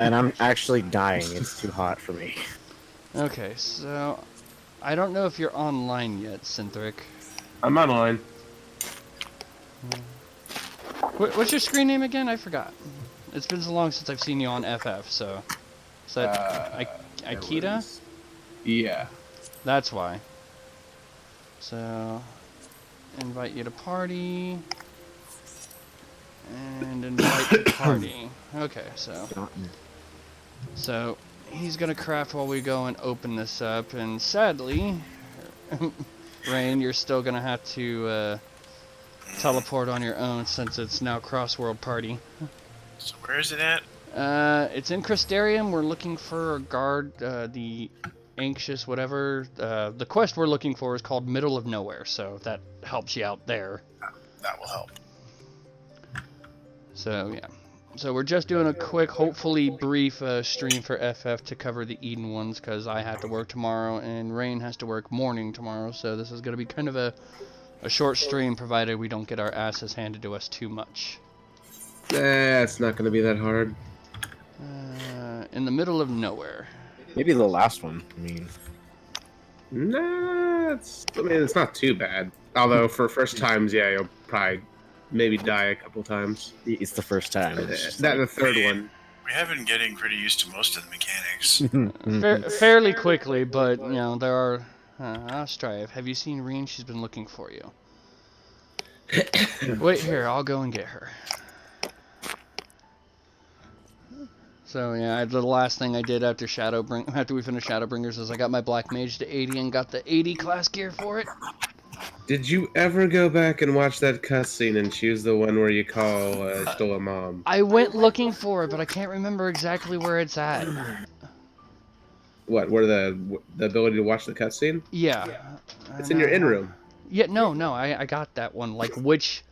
And I'm actually dying. It's too hot for me. Okay, so I don't know if you're online yet, Cynthric. I'm online. What's your screen name again? I forgot. It's been so long since I've seen you on FF, so... Is that Akita? Yeah. That's why. So... Invite you to party... And invite to party. Okay, so... So, he's gonna craft while we go and open this up, and sadly... Rayn, you're still gonna have to, teleport on your own since it's now cross-world party. So where is it at? It's in Crystarium. We're looking for a guard, the anxious whatever. The quest we're looking for is called Middle of Nowhere, so that helps you out there. That will help. So, yeah. So we're just doing a quick, hopefully brief stream for FF to cover the Eden ones, because I have to work tomorrow, and Rayn has to work morning tomorrow, so this is going to be kind of a short stream, provided we don't get our asses handed to us too much. It's not going to be that hard. In the middle of nowhere. Maybe the last one. I mean, Nah, it's not too bad. Although for first times, yeah, you'll probably maybe die a couple times. it's the first time. That the third one. We have been getting pretty used to most of the mechanics. Fairly quickly, but, you know, there are... I'll strive. Have you seen Rayn? She's been looking for you. Wait here, I'll go and get her. So yeah, the last thing I did after we finished Shadowbringers is I got my Black Mage to 80 and got the 80 class gear for it. Did you ever go back and watch that cutscene and choose the one where you call Stola Mom? I went looking for it, but I can't remember exactly where it's at. What? Where the ability to watch the cutscene? Yeah. It's in your in room. Yeah, no, I got that one. Like which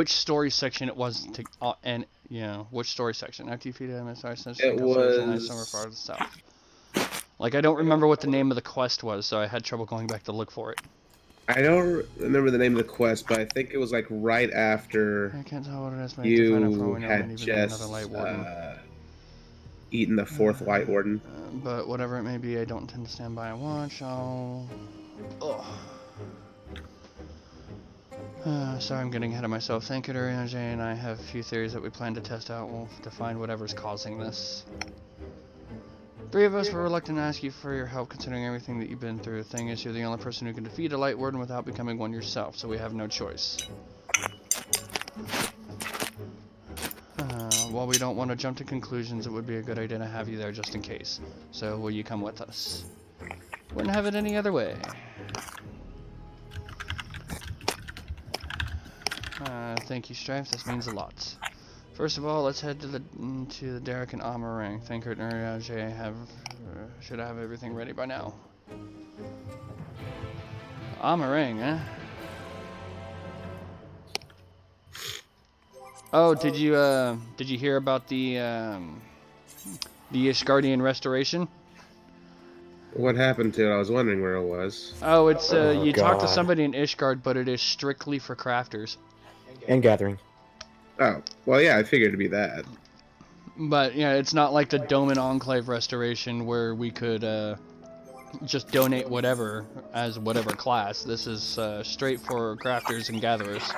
story section it was to, and you know which story section. After you feed him, It was somewhere far to the south. Like I don't remember what the name of the quest was, so I had trouble going back to look for it. I don't remember the name of the quest, but I think it was like right after I can't tell what it is. you had just eaten the fourth White Warden. But whatever it may be, I don't intend to stand by and watch. Sorry, I'm getting ahead of myself. Thank you, Rayn and I have a few theories that we plan to test out to find whatever's causing this. 3 of us were reluctant to ask you for your help, considering everything that you've been through. The thing is, you're the only person who can defeat a Light Warden without becoming one yourself, so we have no choice. While we don't want to jump to conclusions, it would be a good idea to have you there just in case. So, will you come with us? Wouldn't have it any other way. Thank you, Strife. This means a lot. First of all, let's head to the Derek and Amarang. Thankert and Uriage should have everything ready by now. Amarang, eh? Oh, did you hear about the Ishgardian restoration? What happened to it? I was wondering where it was. Oh, it's you talk to God. somebody in Ishgard, but it is strictly for crafters. And gathering. Oh, well, yeah, I figured it'd be that. But yeah, it's not like the Dome and Enclave restoration where we could just donate whatever as whatever class. This is straight for crafters and gatherers.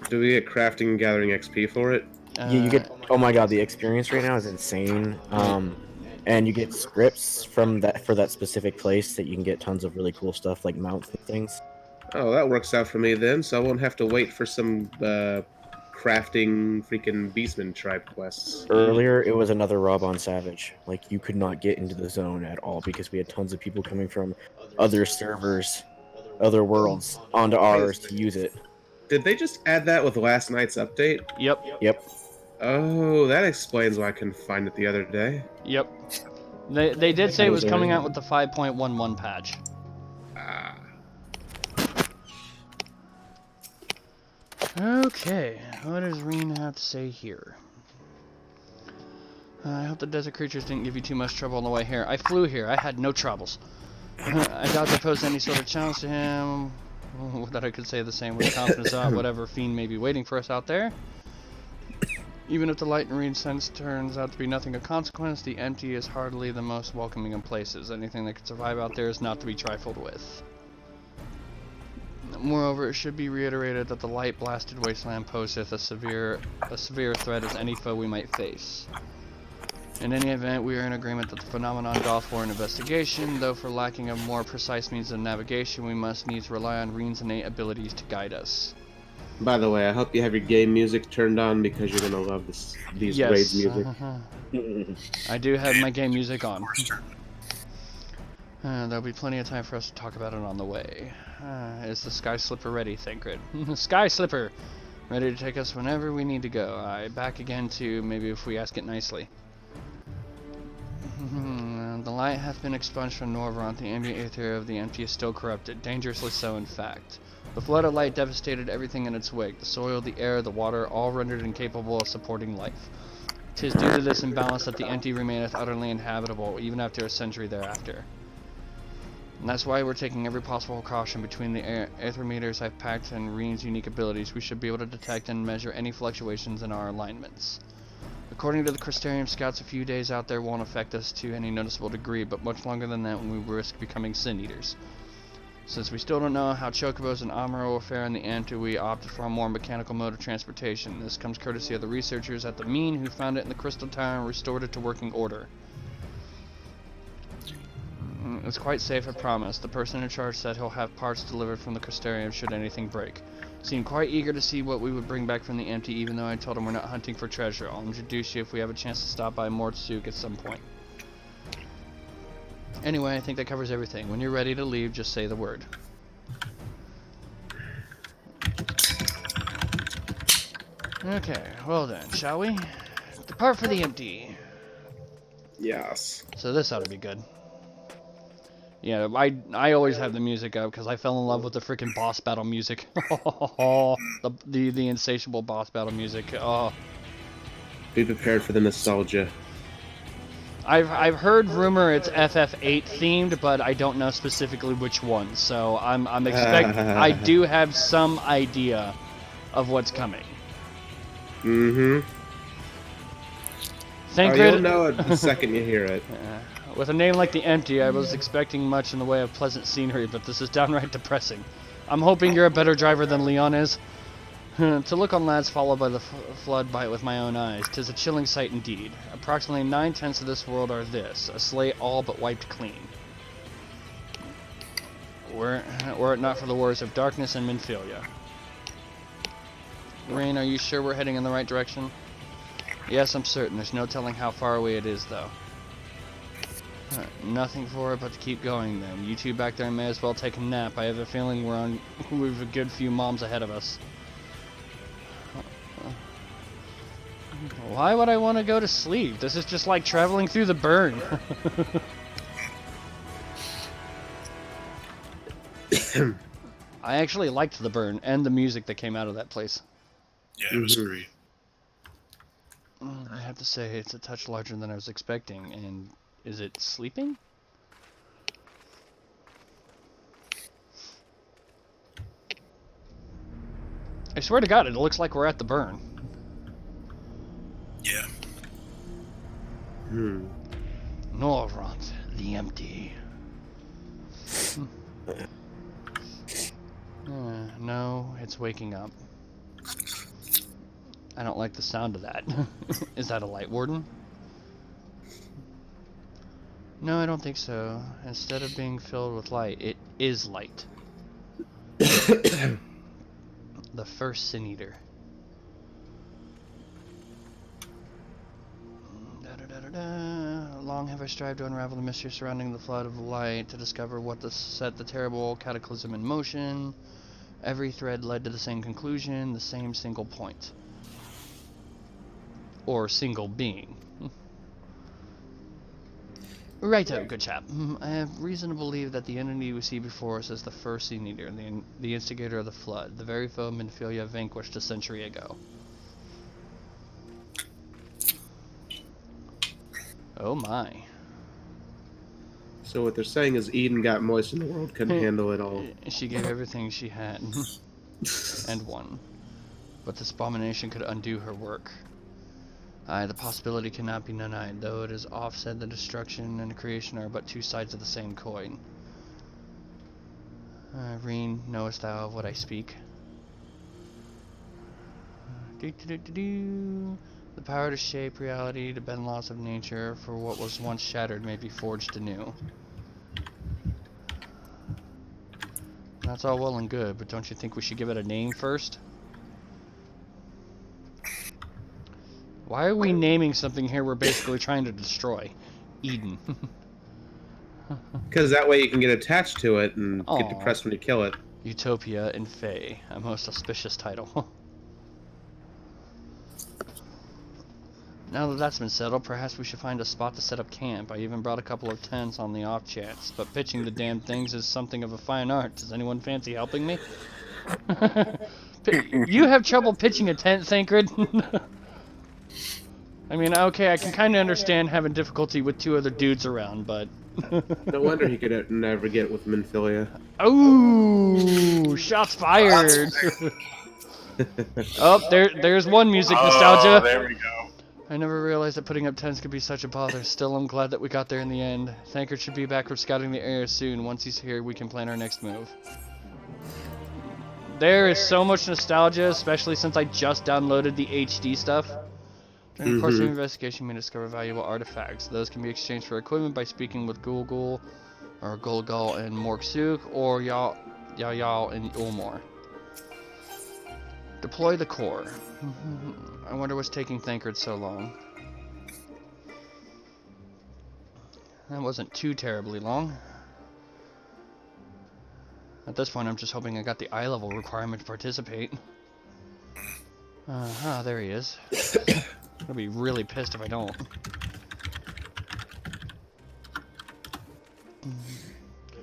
Do we get crafting and gathering XP for it? Yeah, you get. Oh my God, the experience right now is insane. And you get scripts from that for that specific place that you can get tons of really cool stuff like mounts and things. Oh, that works out for me then, so I won't have to wait for some crafting freaking Beastman tribe quests. Earlier, it was another Rob on Savage. Like, you could not get into the zone at all because we had tons of people coming from other servers, other worlds, onto ours to use it. Did they just add that with last night's update? Yep. Yep. Oh, that explains why I couldn't find it the other day. Yep. They did say it was coming out with the 5.11 patch. Ah. Okay, what does Rayn have to say here? I hope the desert creatures didn't give you too much trouble on the way here. I flew here. I had no troubles. I doubt they posed any sort of challenge to him. That I could say the same with confidence about whatever fiend may be waiting for us out there. Even if the light and read sense turns out to be nothing of consequence, the empty is hardly the most welcoming of places. Anything that can survive out there is not to be trifled with. Moreover, it should be reiterated that the light-blasted wasteland poseth a severe threat as any foe we might face. In any event, we are in agreement that the phenomenon doth warrant investigation, though for lacking of more precise means of navigation, we must needs rely on Rayn's innate abilities to guide us. By the way, I hope you have your game music turned on because you're gonna love these raids music. I do have my game music on. We're starting. There'll be plenty of time for us to talk about it on the way. Is the Sky Slipper ready, Thancred? Sky Slipper! Ready to take us whenever we need to go. Back again to maybe if we ask it nicely. The light hath been expunged from Norvrandt. The ambient aether of the empty is still corrupted. Dangerously so, in fact. The flood of light devastated everything in its wake. The soil, the air, the water, all rendered incapable of supporting life. 'Tis due to this imbalance that the empty remaineth utterly inhabitable, even after a century thereafter. And that's why we're taking every possible caution. Between the aether meters I've packed and Rayn's unique abilities, we should be able to detect and measure any fluctuations in our alignments. According to the Crystarium scouts, a few days out there won't affect us to any noticeable degree, but much longer than that when we risk becoming sin eaters. Since we still don't know how chocobos and Amuro will fare in the end, we opted for a more mechanical mode of transportation. This comes courtesy of the researchers at the Mean who found it in the Crystal Tower and restored it to working order. It's quite safe, I promise. The person in charge said he'll have parts delivered from the Crystarium should anything break. Seemed quite eager to see what we would bring back from the empty, even though I told him we're not hunting for treasure. I'll introduce you if we have a chance to stop by Mortsuk at some point. Anyway, I think that covers everything. When you're ready to leave, just say the word. Okay, well then, shall we? Depart for the empty. Yes. So this ought to be good. Yeah, I always have the music up because I fell in love with the freaking boss battle music. the insatiable boss battle music. Oh. Be prepared for the nostalgia. I've heard rumor it's FF8 themed, but I don't know specifically which one. So I'm I do have some idea of what's coming. Mm-hmm. Thancred, you'll know it the second you hear it. with a name like the Empty, I was expecting much in the way of pleasant scenery, but this is downright depressing. I'm hoping you're a better driver than Leon is. To look on lads followed by the flood bite with my own eyes, 'tis a chilling sight indeed. Approximately 9/10 of this world are this, a slate all but wiped clean. Were it not for the wars of darkness and Minfilia. Rayn, are you sure we're heading in the right direction? Yes, I'm certain. There's no telling how far away it is, though. Nothing for it but to keep going, then. You two back there may as well take a nap. I have a feeling we've a good few moms ahead of us. Why would I want to go to sleep? This is just like traveling through the burn. I actually liked the burn and the music that came out of that place. Yeah, it was great. I have to say, it's a touch larger than I was expecting. And is it sleeping? I swear to God, it looks like we're at the burn. Yeah. Norvrandt, the Empty. No, it's waking up. I don't like the sound of that. Is that a light warden? No, I don't think so. Instead of being filled with light, it is light. The first Sin Eater. Long have I strived to unravel the mystery surrounding the flood of light, to discover what set the terrible cataclysm in motion. Every thread led to the same conclusion, the same single point. Or single being. Righto, good chap. I have reason to believe that the entity we see before us is the first Sin Eater, the instigator of the flood, the very foe Minfilia vanquished a century ago. Oh my. So what they're saying is Eden got moist and the world couldn't handle it all. She gave everything she had. And won. But this abomination could undo her work. Aye, the possibility cannot be denied, though it is oft said that destruction and creation are but two sides of the same coin. Rayn, knowest thou of what I speak? The power to shape reality, to bend laws of nature, for what was once shattered may be forged anew. That's all well and good, but don't you think we should give it a name first? Why are we naming something here we're basically trying to destroy? Eden. Because that way you can get attached to it and Aw. get depressed when you kill it. Utopia and Fae, a most auspicious title. Now that that's been settled, perhaps we should find a spot to set up camp. I even brought a couple of tents on the off chance, but pitching the damn things is something of a fine art. Does anyone fancy helping me? You have trouble pitching a tent, Cynthric? I mean, okay, I can kind of understand having difficulty with two other dudes around, but... No wonder he could never get with Minfilia. Oh, shots fired! Oh, there's one music nostalgia. Oh, there we go. I never realized that putting up tents could be such a bother. Still, I'm glad that we got there in the end. Thanker should be back from scouting the area soon. Once he's here, we can plan our next move. There is so much nostalgia, especially since I just downloaded the HD stuff. During the course of investigation, we discover valuable artifacts. Those can be exchanged for equipment by speaking with Gulgul, or Gulgul and Morksuk, or Yal and Ulmor. Deploy the core. I wonder what's taking Thancred so long. That wasn't too terribly long. At this point, I'm just hoping I got the eye level requirement to participate. There he is. I'll be really pissed if I don't.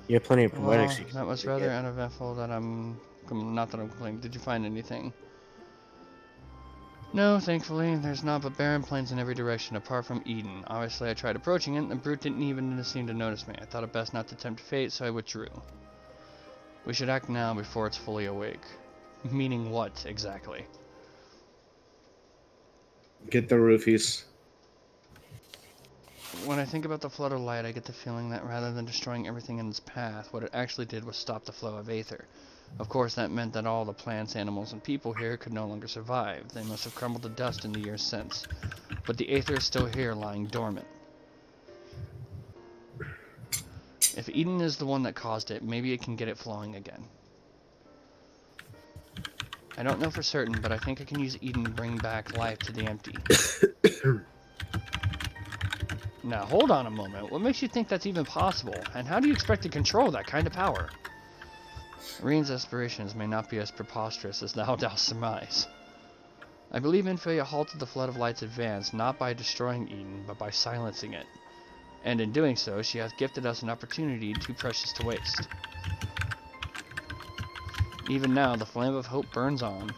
You have plenty of Well, poetics. that was rather uneventful. Not that I'm complaining. Did you find anything? No, thankfully, there's not but barren plains in every direction, apart from Eden. Obviously, I tried approaching it, and the brute didn't even seem to notice me. I thought it best not to tempt fate, so I withdrew. We should act now before it's fully awake. Meaning what, exactly? Get the roofies. When I think about the flood of light, I get the feeling that rather than destroying everything in its path, what it actually did was stop the flow of aether. Of course, that meant that all the plants, animals, and people here could no longer survive. They must have crumbled to dust in the years since. But the aether is still here, lying dormant. If Eden is the one that caused it, maybe it can get it flowing again. I don't know for certain, but I think I can use Eden to bring back life to the empty. Now, hold on a moment. What makes you think that's even possible? And how do you expect to control that kind of power? Rayn's aspirations may not be as preposterous as thou dost surmise. I believe Minfilia halted the flood of light's advance not by destroying Eden, but by silencing it. And in doing so, she hath gifted us an opportunity too precious to waste. Even now, the flame of hope burns on.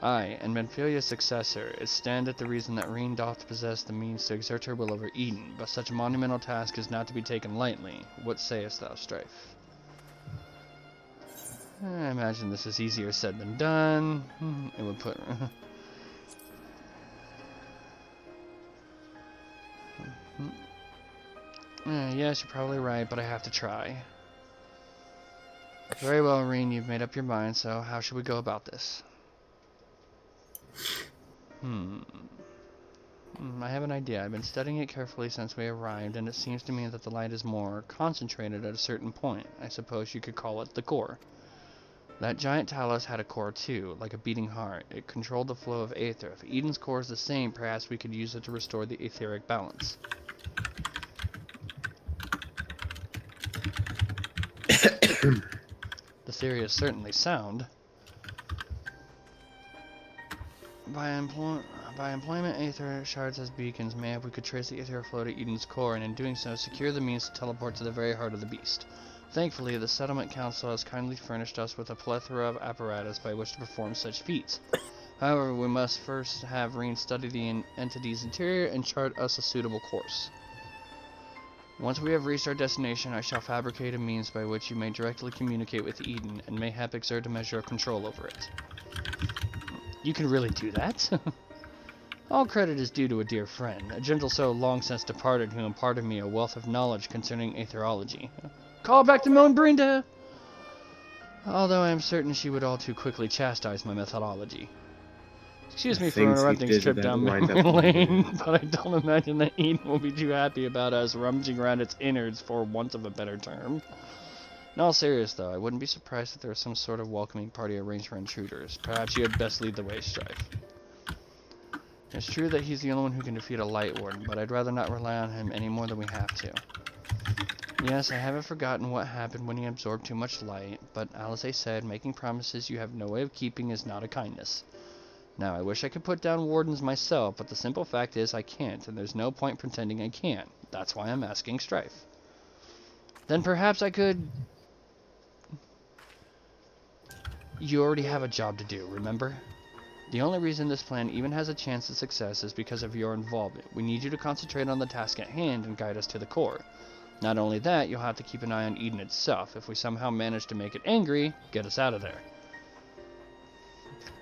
Aye, and Minfilia's successor, it standeth to reason that Rayn doth possess the means to exert her will over Eden, but such a monumental task is not to be taken lightly. What sayest thou, Strife? I imagine this is easier said than done. It would put... Yes, you're probably right, but I have to try. Very well, Rayn, you've made up your mind, so how should we go about this? I have an idea. I've been studying it carefully since we arrived, and it seems to me that the light is more concentrated at a certain point. I suppose you could call it the core. That giant talus had a core too, like a beating heart. It controlled the flow of aether. If Eden's core is the same, perhaps we could use it to restore the etheric balance. The theory is certainly sound. By employment aether shards as beacons, mayhap we could trace the aether flow to Eden's core, and in doing so, secure the means to teleport to the very heart of the beast. Thankfully, the Settlement Council has kindly furnished us with a plethora of apparatus by which to perform such feats. However, we must first have Rayn study the entity's interior and chart us a suitable course. Once we have reached our destination, I shall fabricate a means by which you may directly communicate with Eden, and mayhap exert a measure of control over it. You can really do that? All credit is due to a dear friend, a gentle soul long since departed who imparted me a wealth of knowledge concerning aetherology. Call back to Moan Brinda! Although I am certain she would all too quickly chastise my methodology. Excuse me for interrupting this trip down memory lane, but I don't imagine that Eden will be too happy about us rummaging around its innards, for want of a better term. In all serious though, I wouldn't be surprised if there was some sort of welcoming party arranged for intruders. Perhaps you had best lead the way, Strife. It's true that he's the only one who can defeat a Light Warden, but I'd rather not rely on him any more than we have to. Yes, I haven't forgotten what happened when he absorbed too much light, but Alice said, making promises you have no way of keeping is not a kindness. Now, I wish I could put down wardens myself, but the simple fact is I can't, and there's no point pretending I can. That's why I'm asking Strife. Then perhaps I could... You already have a job to do, remember? The only reason this plan even has a chance of success is because of your involvement. We need you to concentrate on the task at hand and guide us to the core. Not only that, you'll have to keep an eye on Eden itself. If we somehow manage to make it angry, get us out of there.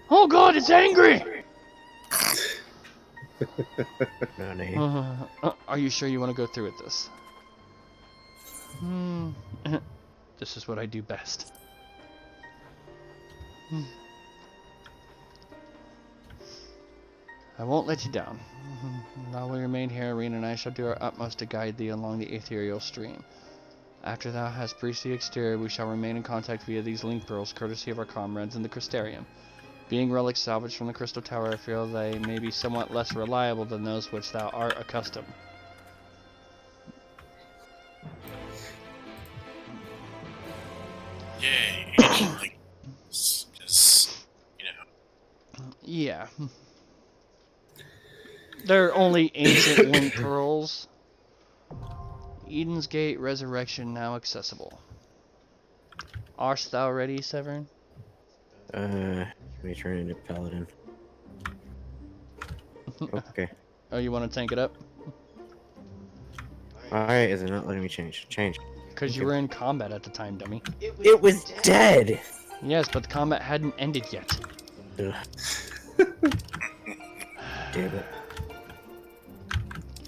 Oh god, it's angry! Are you sure you want to go through with this? This is what I do best. I won't let you down. While we remain here, Rayn and I shall do our utmost to guide thee along the ethereal stream. After thou hast breached the exterior, we shall remain in contact via these link pearls, courtesy of our comrades in the Crystarium. Being relics salvaged from the Crystal Tower, I feel they may be somewhat less reliable than those which thou art accustomed. Yay, ancient link. Because, you know. Yeah. They're only ancient link pearls. Eden's Gate Resurrection now accessible. Art thou ready, Severn? Let me turn into Paladin. Okay. Oh, you want to tank it up? Alright, is it not letting me change? Change. Because you were in combat at the time, dummy. It was dead! Yes, but the combat hadn't ended yet. Ugh. Damn it.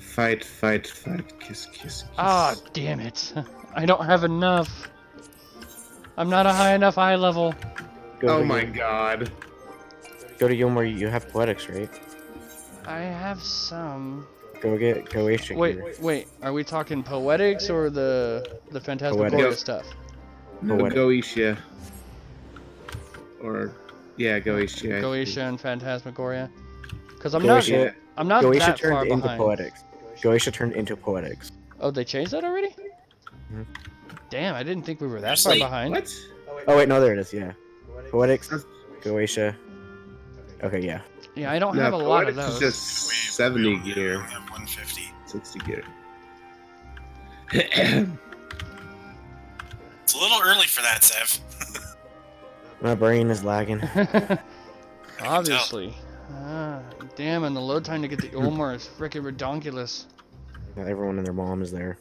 Fight, fight, fight, kiss, kiss, kiss. Ah, damn it. I don't have enough. I'm not a high enough eye level. Oh my god. Go to Yomar, you have poetics, right? I have some. Go Aisha. Wait, are we talking poetics or the Phantasmagoria stuff? No, Goetia. Or, yeah, Goetia. Goetia and Phantasmagoria? Because I'm Goetia, not Goetia that turned far into behind. poetics. Goetia turned into poetics. Oh, they changed that already? Mhm. Damn, I didn't think we were that far behind. What? Oh wait, no, there it is, yeah. Poetics, Goetia. Okay, yeah. Yeah, I don't have a lot of those. It's just 70 We gear. only have 150. 60 gear. It's a little early for that, Sev. My brain is lagging. Obviously. Damn, and the load time to get the Ulmar is freaking redonkulous. Everyone and their mom is there.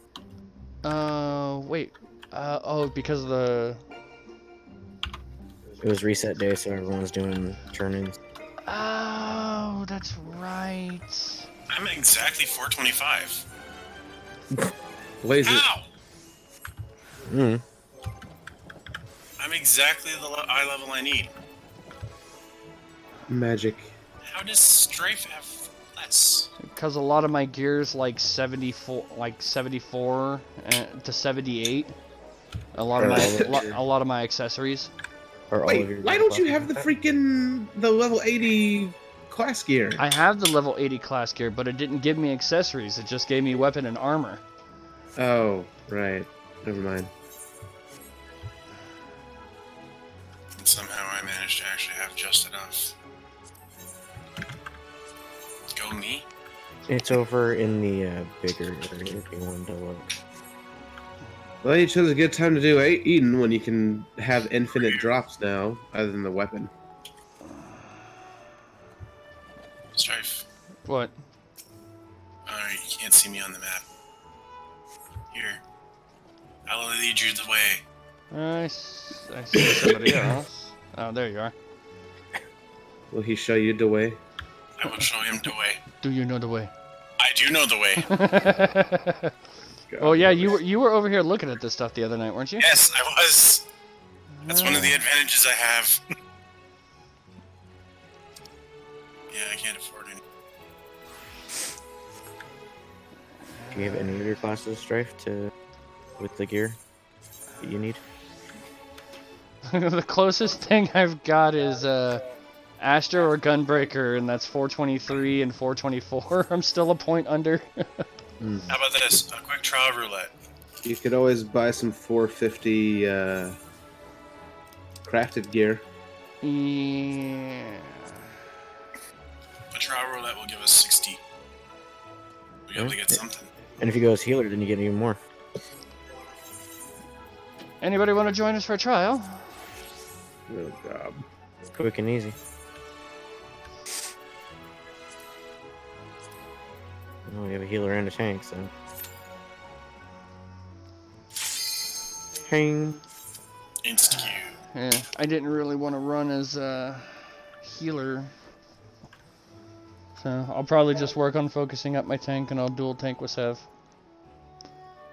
Wait. Oh, because of the... It was reset day, so everyone's doing turn-ins. Oh, that's right. I'm at exactly 425. What is it? How? Mm. I'm exactly the eye level I need. Magic. How does Strafe have less? Because a lot of my gear's like 74 to 78. A lot of my accessories. Or all of your Wait, why don't you have the level 80 class gear? I have the level 80 class gear, but it didn't give me accessories. It just gave me weapon and armor. Oh, right. Never mind. And somehow I managed to actually have just enough. Go me? It's over in the bigger area if you want to look. Well, you chose a good time to do Eden when you can have infinite drops now, other than the weapon. Strife. What? Alright, you can't see me on the map. Here. I'll lead you the way. I see somebody else. Oh, there you are. Will he show you the way? I will show him the way. Do you know the way? I do know the way. Oh yeah, you were over here looking at this stuff the other night, weren't you? Yes, I was. That's one of the advantages I have. Yeah, I can't afford any. Do you have any of your classes, Strife, with the gear that you need? The closest thing I've got is Astra or Gunbreaker, and that's 423 and 424. I'm still a point under. How about this? A quick trial roulette. You could always buy some 450 crafted gear. Yeah. A trial roulette will give us 60. We'll be able to get something. And if you go as healer, then you get even more. Anybody want to join us for a trial? Oh, God. Quick and easy. Oh, we have a healer and a tank, so. Hang. Insta-Q. Yeah, I didn't really want to run as a healer. So I'll probably just work on focusing up my tank, and I'll dual tank with Sev.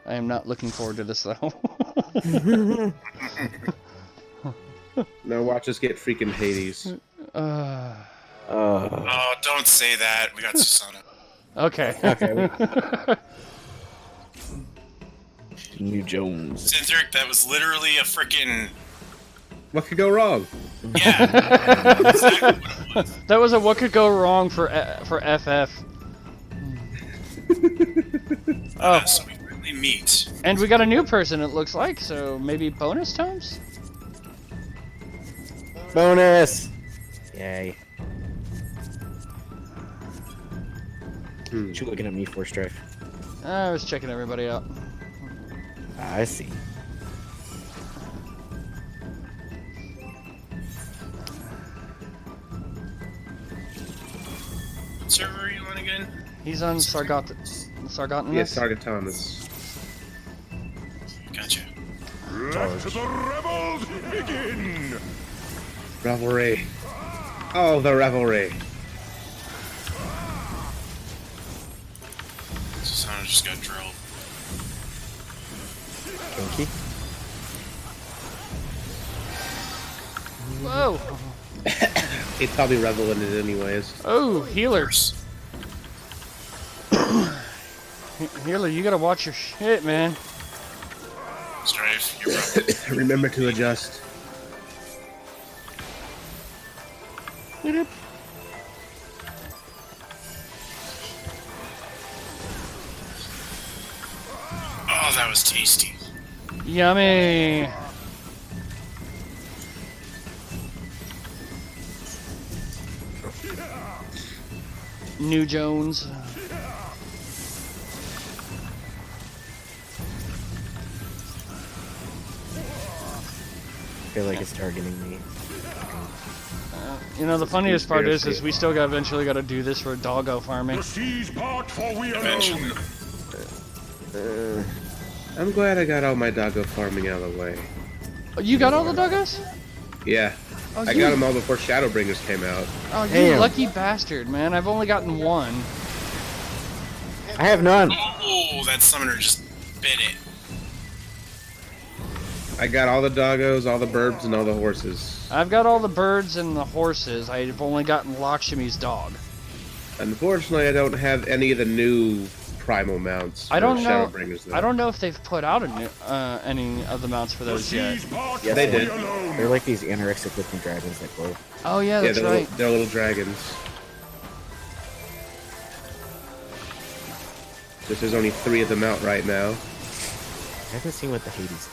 I am not looking forward to this though. Now watch us get freaking Hades. Oh, don't say that. We got Susana. Okay. Okay. New Jones. Cynthric, that was literally a freaking. What could go wrong? Yeah. That's exactly what it was. That was a what could go wrong for FF. Oh, So we finally meet. and we got a new person it looks like, so maybe bonus tomes? Bonus! Yay. What you looking at me for, Strife? I was checking everybody out. I see. What server are you on again? He's on Sargotten. Yes, Sargatanus. Gotcha. Let the rebels begin! Revelry. Oh, the revelry. Susana just got drilled. Kinky? Whoa! He'd probably revel in it anyways. Oh, healer. Worse. Healer, you gotta watch your shit, man. Strife, you're probably. Remember to adjust. Oh, that was tasty. Yummy. New Jones. I feel like it's targeting me. You know, the funniest part is we still eventually got to do this for doggo farming. The seas part for we Eventually. alone! I'm glad I got all my doggo farming out of the way. You got all the doggos? Yeah, Oh, I got them all before Shadowbringers came out. Oh, you Damn. lucky bastard, man. I've only gotten one. I have none! Oh, that summoner just bit it. I got all the doggos, all the burbs, and all the horses. I've got all the birds and the horses. I've only gotten Lakshmi's dog. Unfortunately, I don't have any of the new primal mounts. I don't for know. Shadowbringers, though. I don't know if they've put out any of the mounts for The those yet. seas part Yes, they for did. we alone! They're like these anorexic looking dragons that glow. Oh yeah, Yeah, that's they're, right. they're little dragons. Just there's only 3 of them out right now. I haven't seen what the Hades.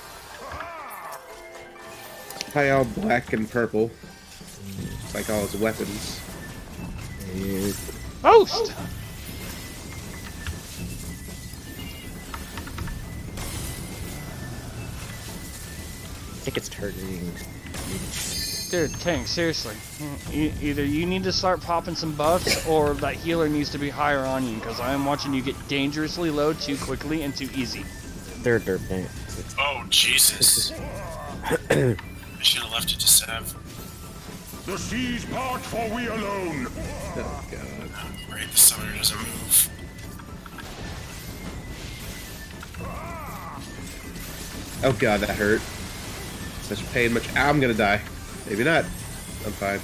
Probably all black and purple. It's like all his weapons. is. Host. I think it's targeting. Dude, Tank, seriously. Either you need to start popping some buffs, or that healer needs to be higher on you, because I am watching you get dangerously low too quickly and too easy. They're derp tank. Oh, Jesus. I should have left it to Sev. The seas part, for we alone. Oh god. Right, the summoner doesn't move. Oh god, that hurt. Such pain, much. I'm gonna die. Maybe not. I'm fine.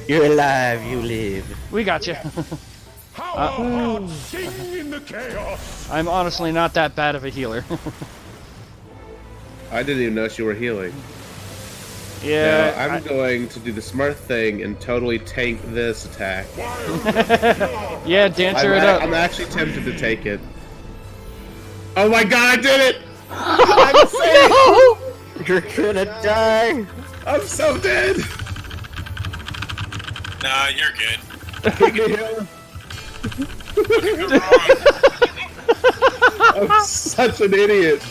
You're alive, you live. We got you. How our hearts sing in the chaos. I'm honestly not that bad of a healer. I didn't even know you were healing. Yeah. Now, I'm going to do the smart thing and totally tank this attack. Yeah, dancer it up. I'm actually tempted to take it. Oh my god, I did it! I'm safe! No! You're gonna die. I'm so dead! Nah, you're good. What could go wrong? I'm such an idiot.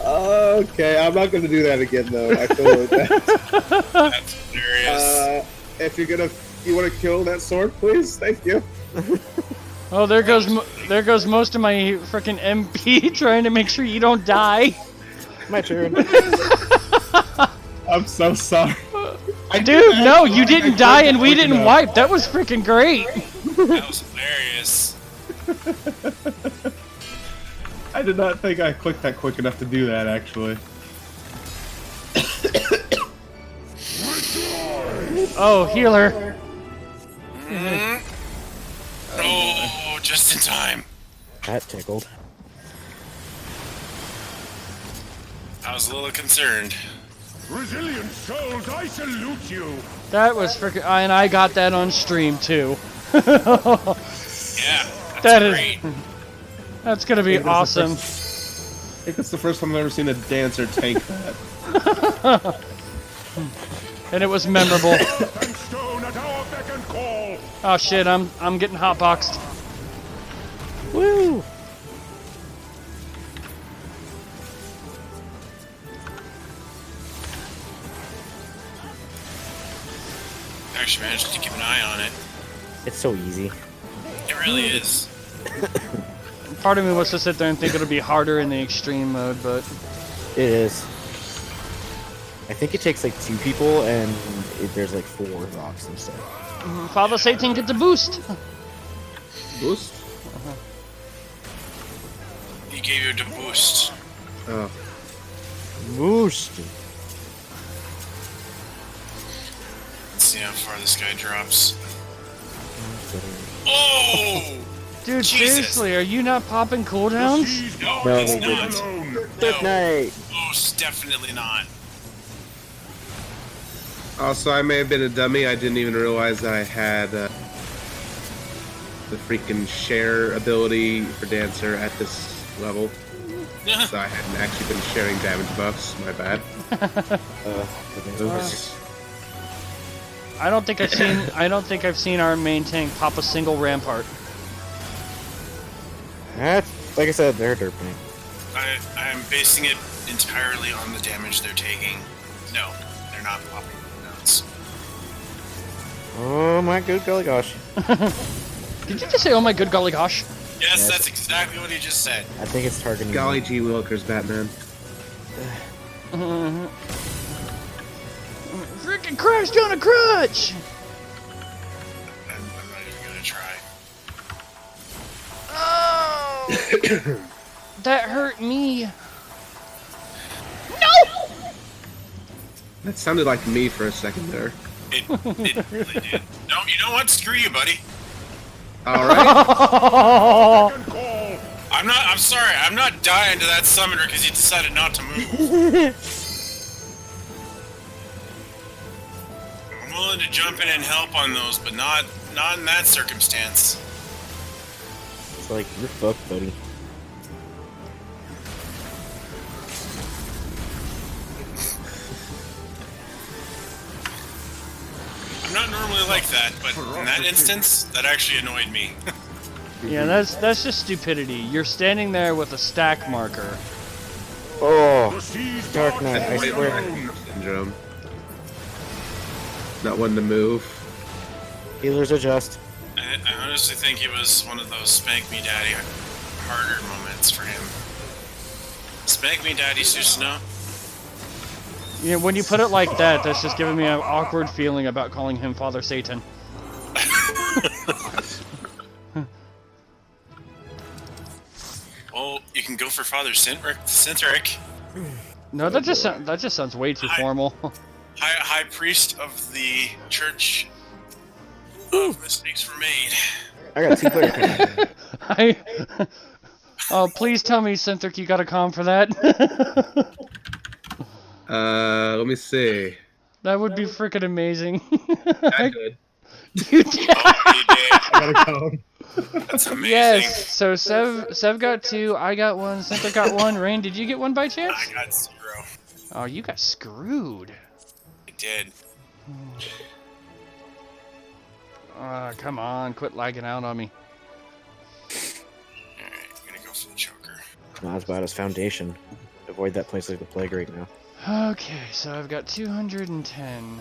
Okay, I'm not gonna do that again though. I feel like that. That's hilarious. If you wanna kill that sword, please? Thank you. Oh, there goes most of my freaking MP trying to make sure you don't die. My turn. I'm so sorry. Dude, no, you didn't die and we didn't wipe. That was freaking great. That was hilarious. I did not think I clicked that quick enough to do that, actually. Oh, healer. Oh, just in time. That tickled. I was a little concerned. Resilient souls, I salute you. That was freaking. And I got that on stream too. Yeah, that's great. That's gonna be awesome. I think that's the first time I've ever seen a dancer tank that. And it was memorable. And stone at our beck and call. Oh shit, I'm getting hotboxed. Woo! Actually managed to keep an eye on it. It's so easy. It really is. Part of me wants to sit there and think it'll be harder in the extreme mode, but It is. I think it takes like 2 people, and there's like 4 rocks instead. Father Satan gets a boost. Boost? He gave you the boost. Oh. Boost. Let's see how far this guy drops. Oh! Dude, Jesus. seriously, are you not popping cooldowns? No, No, he's they not. Alone. Good night. Most definitely not. Also, I may have been a dummy. I didn't even realize I had the freaking share ability for Dancer at this level. So I hadn't actually been sharing damage buffs. My bad. Oops. I don't think I've seen our main tank pop a single rampart. That's, like I said, they're derping. I'm basing it entirely on the damage they're taking. No, they're not popping notes. Oh my good golly gosh. Did you just say, oh my good golly gosh? Yes, that's exactly what he just said. I think it's targeting. Golly gee willikers, Batman. Freaking crashed on a crutch! I'm not even gonna try. Oh! That hurt me. That sounded like me for a second there. It really did. No, you know what? Screw you, buddy. Alright. And call. I'm sorry. I'm not dying to that summoner because he decided not to move. I'm willing to jump in and help on those, but not in that circumstance. It's like, you're fucked, buddy. I'm not normally like that, but in that instance, that actually annoyed me. Yeah, that's just stupidity. You're standing there with a stack marker. Oh, The seas Dark part, Knight, I for we swear. alone. Syndrome. Not one to move. healers adjust. I honestly think it was one of those spank me daddy harder moments for him. Spank me, Daddy Susano. You know, when you put it like that, that's just giving me an awkward feeling about calling him Father Satan. Well, you can go for Father Cynthric. No, that just sounds way too formal. High Priest of the Church of Mistakes Were Made. I got 2 clerics. Oh, please tell me, Cynthric, you got a comm for that. Let me see. That would be freaking amazing. I could. You did. Oh, you did. I got a cone. That's amazing. Yes. So Sev got 2. I got 1. Cynthric got 1. Rain, did you get 1 by chance? I got 0. Oh, you got screwed. I did. Come on, quit lagging out on me. Alright, I'm gonna go for the choker. Not as bad as Foundation. Avoid that place like the plague right now. Okay, so I've got 210.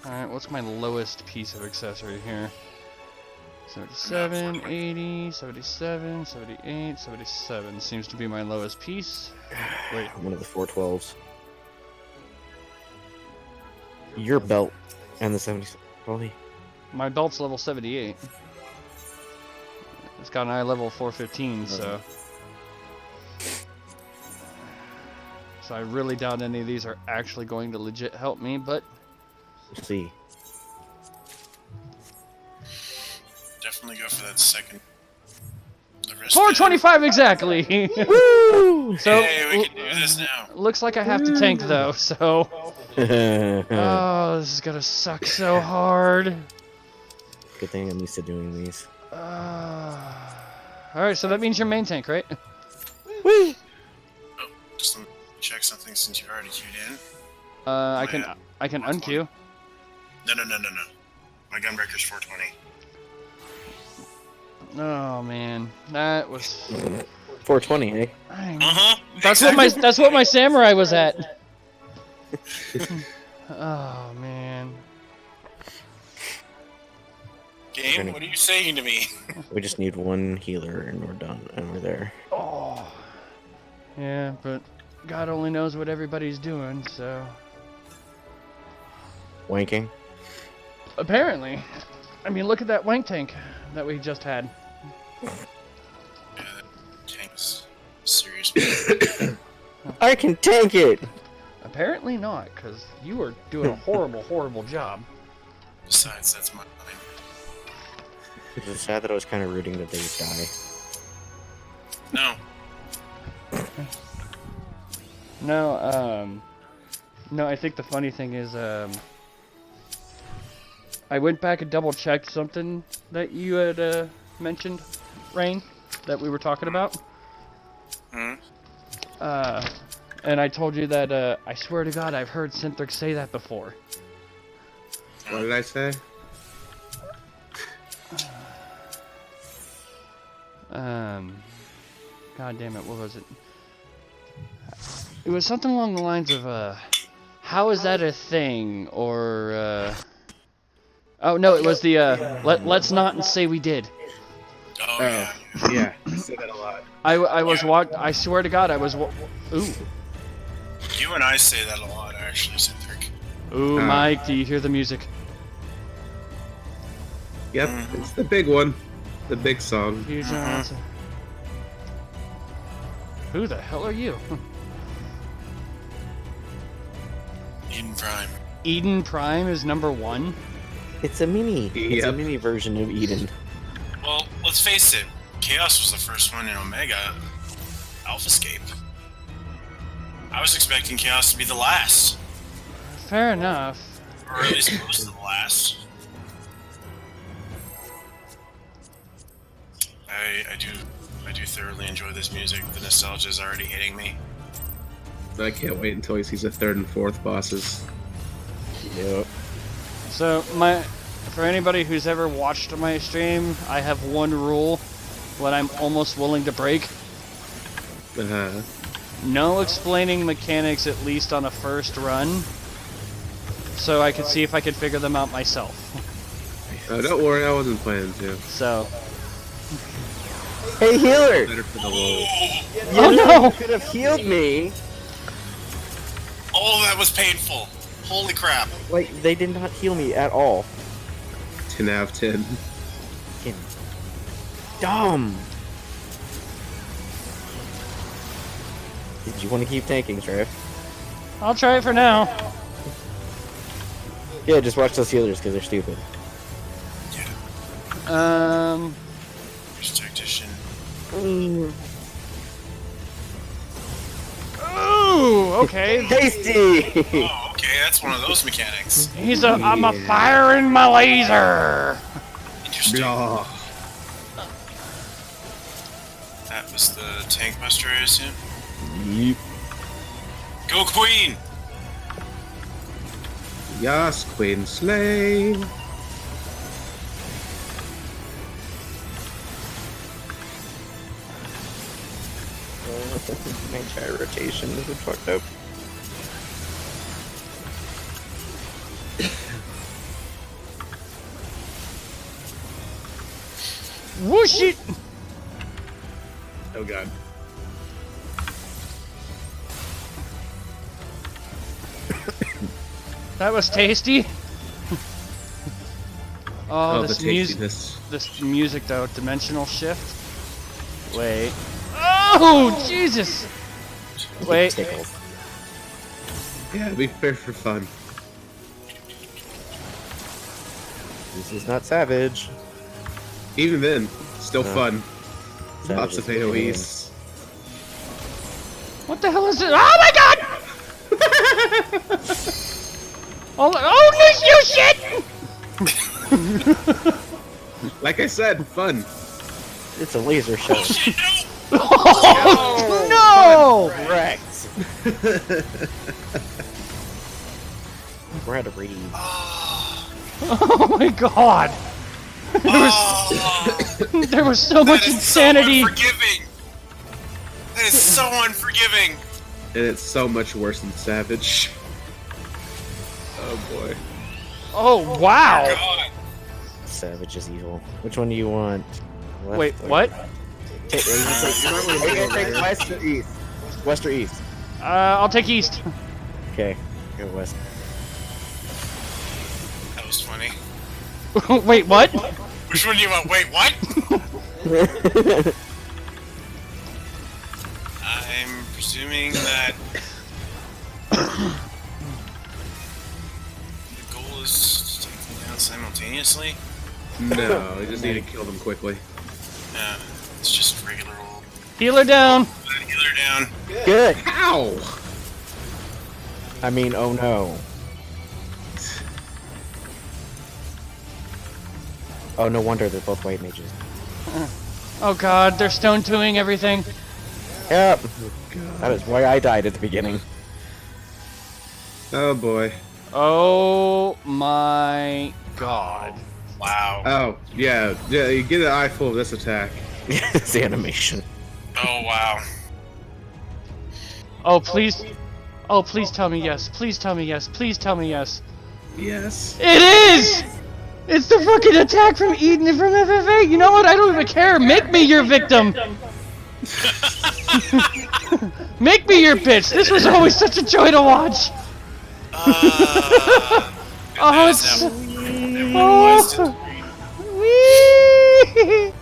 Alright, what's my lowest piece of accessory here? 77, 80, 77, 78, 77 seems to be my lowest piece. Wait, One of the 412s. Your belt and the 70. Probably. my belt's level 78. It's got an eye level 415, so... So I really doubt any of these are actually going to legit help me, but... We'll see. Definitely go for that second. The rest 425 exactly! Woo! So, Hey, we can do this now. looks like I have to tank though, so... Good Oh, this is gonna suck so hard. thing I'm used to doing these. Alright, so that means you're main tank, right? Woo! Oh, just let me check something since you've already queued in. I can unqueue. No. My gun record's 420. Oh man, that was... 420, eh? That's what my samurai was at. Oh man. Game, what are you saying to me? We just need 1 healer and we're done, and we're there. Oh. Yeah, but God only knows what everybody's doing, so... Wanking? Apparently. I mean, look at that wank tank that we just had. Yeah, that tank's serious. I can tank it! Apparently not, because you were doing a horrible, horrible job. Besides, that's my line. It's sad that I was kind of rooting that they would die. No. No, I think the funny thing is, I went back and double checked something that you had, mentioned, Rain, that we were talking about. Hmm? And I told you that, I swear to God, I've heard Cynthric say that before. What did I say? God damn it, what was it? It was something along the lines of, how is that a thing, or, oh no, it was the, let's not say we did. Oh, yeah. Yeah, I say that a lot. I swear to God, ooh. You and I say that a lot, actually, Cynthric. Ooh, Mike, do you hear the music? Yep, it's the big one. The big song. Huge answer. Who the hell are you? Eden Prime. Eden Prime is number 1? It's a mini. It's a Yep. mini version of Eden. Well, let's face it. Chaos was the first one in Omega Alphascape. I was expecting Chaos to be the last. Fair enough. Or at least close to the last. I do thoroughly enjoy this music. The nostalgia is already hitting me. I can't wait until he sees the 3rd and 4th bosses. Yep. So, for anybody who's ever watched my stream, I have one rule that I'm almost willing to break. No explaining mechanics, at least on a first run, so I could see if I could figure them out myself. Don't worry, I wasn't planning to. So, Hey, healer! Better for the wolves. Oh, no! You could have healed me! Oh, that was painful. Holy crap. Like, they did not heal me at all. 10 out of 10. Fucking dumb! Did you want to keep tanking, Trev? I'll try it for now. Yeah, just watch those healers because they're stupid. There's tactician. Ooh, okay. Tasty! Oh, okay, that's one of those mechanics. I'm a firing my laser. Interesting. Oh, That was the tank buster, I assume. Yeep. Go Queen! yes, Queen Slay. My entire rotation is fucked up. Whoosh it. Oh god. That was tasty. Oh, the this music. tastiness. This music though, dimensional shift. Wait. Oh, Jesus! Wait. Tickles. Yeah, be fair for fun. This is not savage. Even then, still fun. Savage Lots of is AoEs. What the hell is it? Oh my God! Oh, you shit! Like I said, fun. It's a laser show. Oh shit, no! Oh, no! Correct. We're out of read. Oh my God! Oh, There was so much that is insanity. so unforgiving! That is so unforgiving! And it's so much worse than Savage. Oh boy. Oh wow! God. Savage is evil. Which one do you want? Left Wait, or- what? Take, are you gonna take west or east? West or east? I'll take east. Okay, go west. That was funny. Wait, what? Which one do you want? Wait, what? I'm presuming that the goal is to take them down simultaneously. No, we just need to kill them quickly. It's just regular old Healer down. healer down. Good. Ow! I mean, oh no. Oh, no wonder they're both white mages. Oh God, they're stone twoing everything. Yep. That is why I died at the beginning. Oh boy. Oh my God. Wow. Oh, yeah, you get an eye full of this attack. It's the animation. Oh wow. Oh please. Oh please tell me yes. Please tell me yes. Please tell me yes. Yes. It is! It's the fucking attack from Eden and from FFA! You know what? I don't even care! Make me your victim! Make me your bitch! This was always such a joy to watch! Oh, it's... Oh! Whee!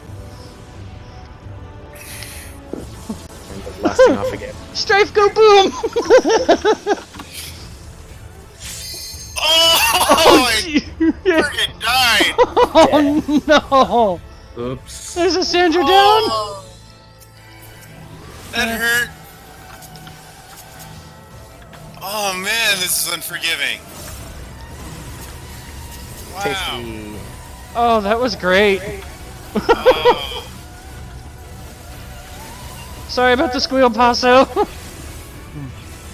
And blasting off again. Strife go boom! Oh, I gee. freaking died! Oh no! Oops. There's a Sandra down! Oh, that hurt. Oh man, this is unforgiving. Wow. Tasty. Oh, that was great. Oh, Sorry about the squeal, Paso.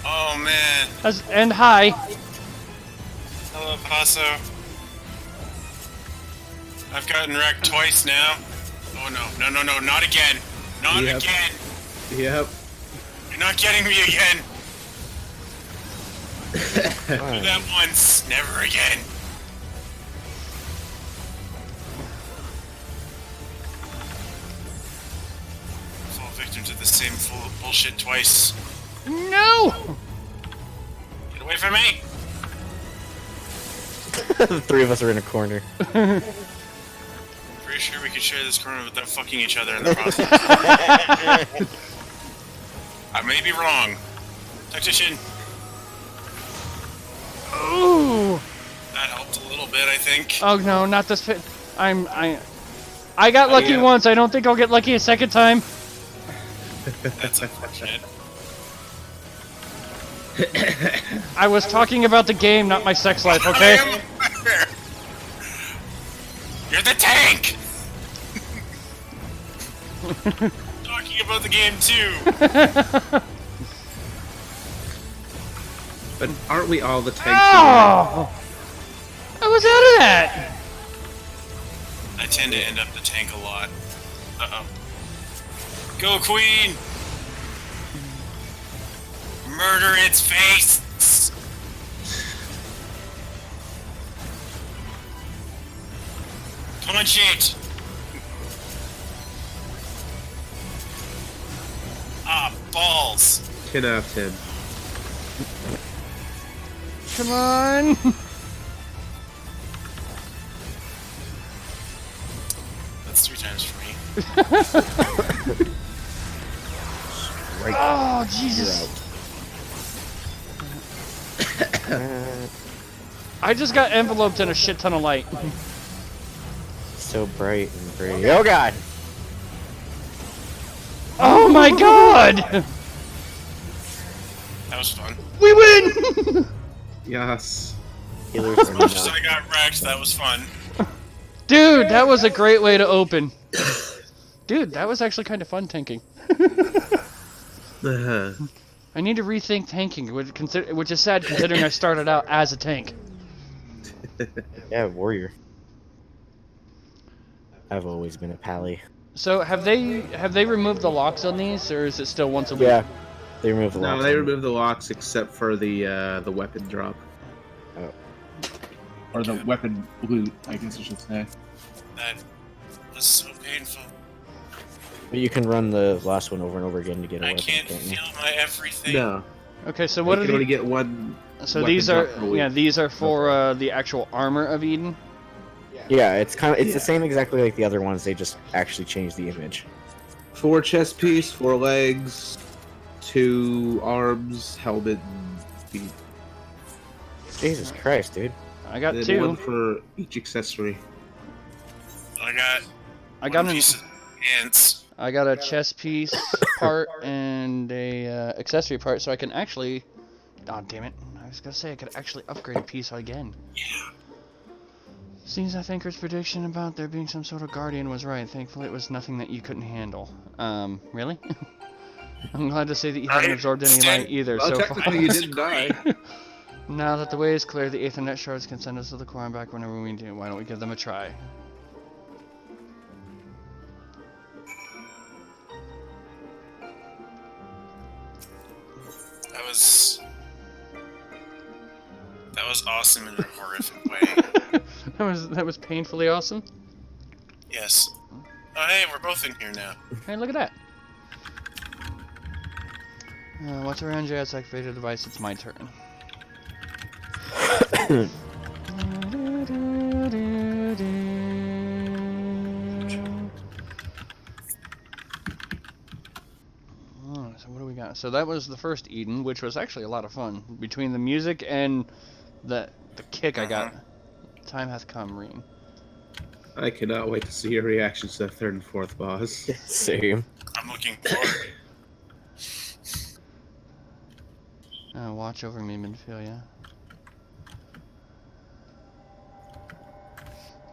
oh man. And hi. Hello, Paso. I've gotten wrecked twice now. Oh no, no, not again. Not Yep. again. Yep. You're not getting me again. Do Fine. that once, never again. same bullshit twice. No! Get away from me! The three of us are in a corner. Pretty sure we could share this corner without fucking each other in the process. I may be wrong. Tactician. Ooh! That helped a little bit, I think. Oh no, not this pit. I got lucky once. I don't think I'll get lucky a second time. That's unfortunate. I was talking about the game, not my sex life, okay? You're the tank! Talking about the game too. But aren't we all the tanks? Oh! I was out of that! I tend to end up the tank a lot. Uh-oh. Go, Queen! Murder its face! Punch it! Ah, balls! 10 out of 10. Come on! That's 3 times for me. Right. Oh, Jesus! I just got enveloped in a shit ton of light. So bright and pretty. Oh god! Oh my god! That was fun. We win! Yes. Healers are Just not. I got wrecked, that was fun. Dude, that was a great way to open. Dude, that was actually kind of fun tanking. I need to rethink tanking, which is sad considering I started out as a tank. Yeah, warrior. I've always been a pally. So have they removed the locks on these, or is it still once a week? Yeah, they removed the No, locks they on removed the locks except for the weapon drop. Oh. Or the weapon loot, I guess I should say. That was so painful. But you can run the last one over and over again to get a I weapon, can't can't you? feel my everything. No. Okay, so You what are can only these? get one. So weapon these are drop per week. these are for the actual armor of Eden. Yeah, it's the same exactly like the other ones. They just actually changed the image. 4 chest piece, 4 legs, 2 arms, helmet, and feet. Jesus Christ, dude. I got Then 2. one for each accessory. I got I got one an piece of pants. I got a chest piece part and a accessory part, so I can actually. Oh damn it! I was gonna say I could actually upgrade a piece again. Yeah. Seems I think Thinker's prediction about there being some sort of guardian was right. Thankfully, it was nothing that you couldn't handle. Really? I'm glad to say that you haven't absorbed any light either. Well, So technically you didn't die. now that the way is clear, the Aethernet shards can send us to the core and back whenever we do. Why don't we give them a try? That was awesome in a horrific way. that was painfully awesome. Yes. Oh hey, we're both in here now. Hey, look at that. What's around you? It's activated device. It's my turn. So what do we got? So that was the first Eden, which was actually a lot of fun. Between the music and the kick I got. Time hath come, Rayn. I cannot wait to see your reactions to the 3rd and 4th boss. Same. I'm looking forward. Watch over me, Minfilia.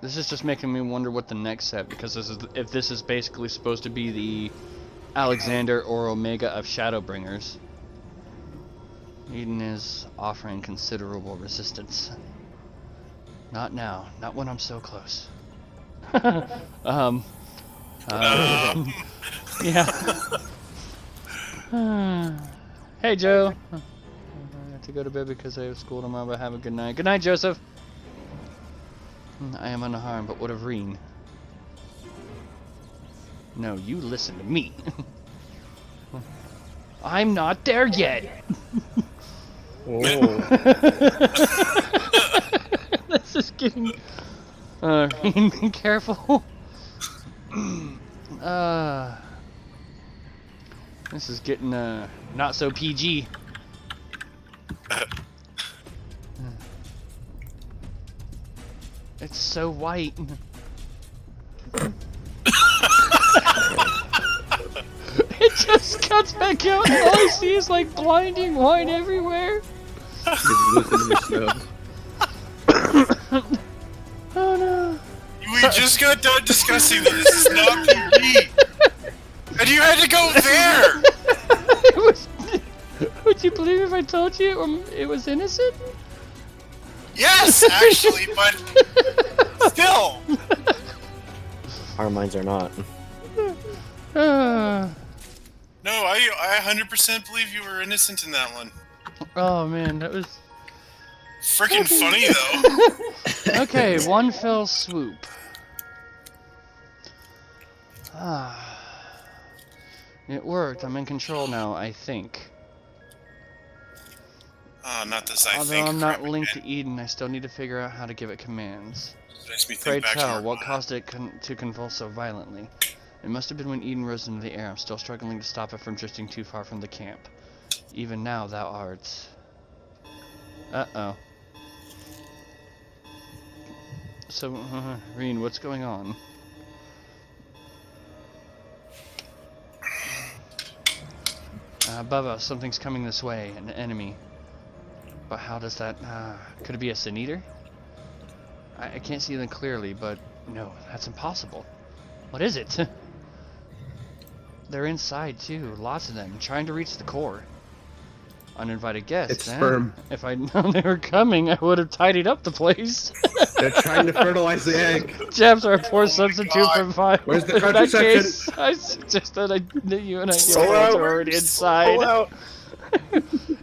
This is just making me wonder what the next set, because if this is basically supposed to be the Alexander or Omega of Shadowbringers. Eden is offering considerable resistance. Not now. Not when I'm so close. Yeah. Hey, Joe. I have to go to bed because I have school tomorrow, but have a good night. Good night, Joseph. I am unharmed, but what of Rayn? No, you listen to me. I'm not there yet. Oh. This is getting. Be careful. This is getting not so PG. It's so white. It just cuts back out and all I see is like blinding white everywhere. Just listen to the snow. Oh no. We just got done discussing that this is not PG. And you had to go there! It was. Would you believe if I told you it was innocent? Yes, actually, but still. Our minds are not. No, I 100% believe you were innocent in that one. Oh man, that was. Freaking funny though. Okay, one fell swoop. It worked. I'm in control now, I think. Oh, not this. I Although think. I'm not crap linked again. to Eden, I still need to figure out how to give it commands. Makes me Pray think back to tell, our what caused it to convulse so violently? It must have been when Eden rose into the air. I'm still struggling to stop it from drifting too far from the camp. Even now, thou art. Uh-oh. So, Rayn, what's going on? Above us, something's coming this way, an enemy. But how does that, could it be a Sin Eater? I can't see them clearly, but no, that's impossible. What is it? They're inside too, lots of them, trying to reach the core. Uninvited guests. It's sperm. If I'd known they were coming, I would have tidied up the place. They're trying to fertilize the egg. Jabs are a poor substitute for fire. Where's the In that contraception? case, I suggest that you and I Sold are out. already inside. Sold out.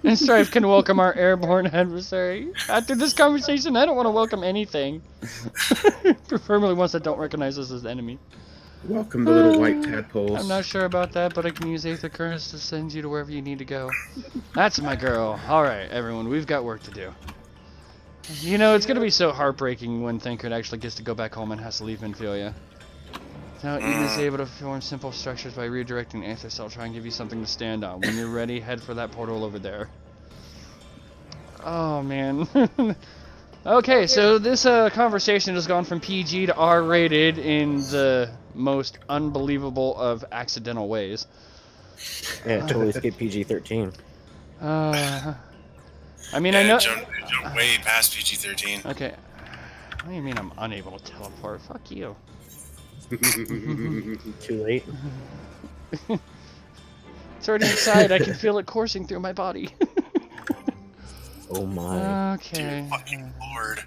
And Strife can welcome our airborne adversary. After this conversation, I don't want to welcome anything. Preferably ones that don't recognize us as the enemy. Welcome the little white tadpoles. I'm not sure about that, but I can use Aether Currents to send you to wherever you need to go. That's my girl. Alright, everyone, we've got work to do. You know, it's gonna be so heartbreaking when Thancred actually gets to go back home and has to leave Minfilia. Now, Eden is able to form simple structures by redirecting the Aether Cell. Try and give you something to stand on. When you're ready, head for that portal over there. Oh, man. Okay, so this conversation has gone from PG to R-rated in the most unbelievable of accidental ways. Yeah, totally skip PG-13. I mean, Yeah, I know... Jump way past PG-13. Okay. What do you mean I'm unable to teleport? Fuck you. Too late. It's already inside. I can feel it coursing through my body. Oh my. Okay. Dear fucking lord.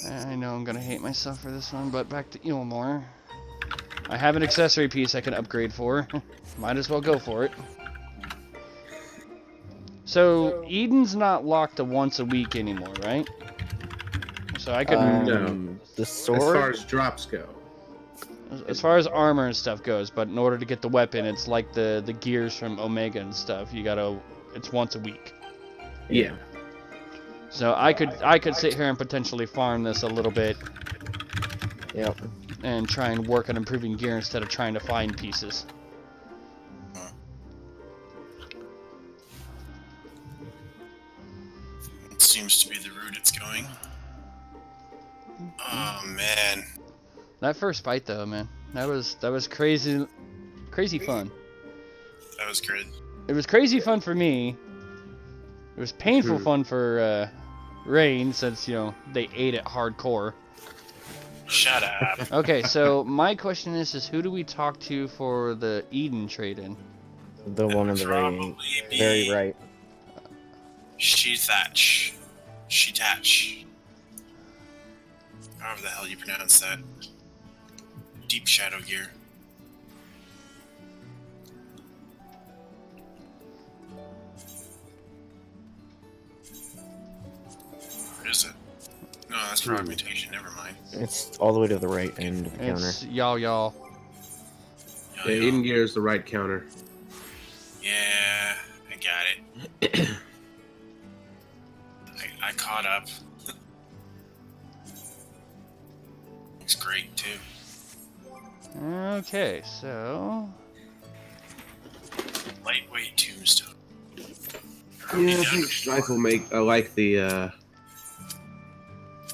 I know I'm gonna hate myself for this one, but back to Ilmore. I have an accessory piece I can upgrade for. Might as well go for it. So, Eden's not locked to once a week anymore, right? So I could... No. The As sword? far as drops go. As far as armor and stuff goes, but in order to get the weapon, it's like the gears from Omega and stuff. You gotta... It's once a week. Yeah. So I could sit here and potentially farm this a little bit Yep. and try and work on improving gear instead of trying to find pieces. It seems to be the route it's going. Oh man. That first fight though, man, that was crazy fun. That was good. It was crazy fun for me. It was painful fun for Rayn, since, you know, they ate it hardcore. Shut up. Okay, so my question is who do we talk to for the Eden trade-in? The one on the Probably be very right. She-Thatch. She-Tatch. However the hell you pronounce that. Deep Shadow Gear. Where is it? No, that's fragmentation, never mind. It's all the way to the right end of the counter. It's y'all. Yeah, Eden Gear is the right counter. Yeah, I caught up. It's great too. Okay, so Lightweight tombstone. Yeah, I think Strife will make. I like the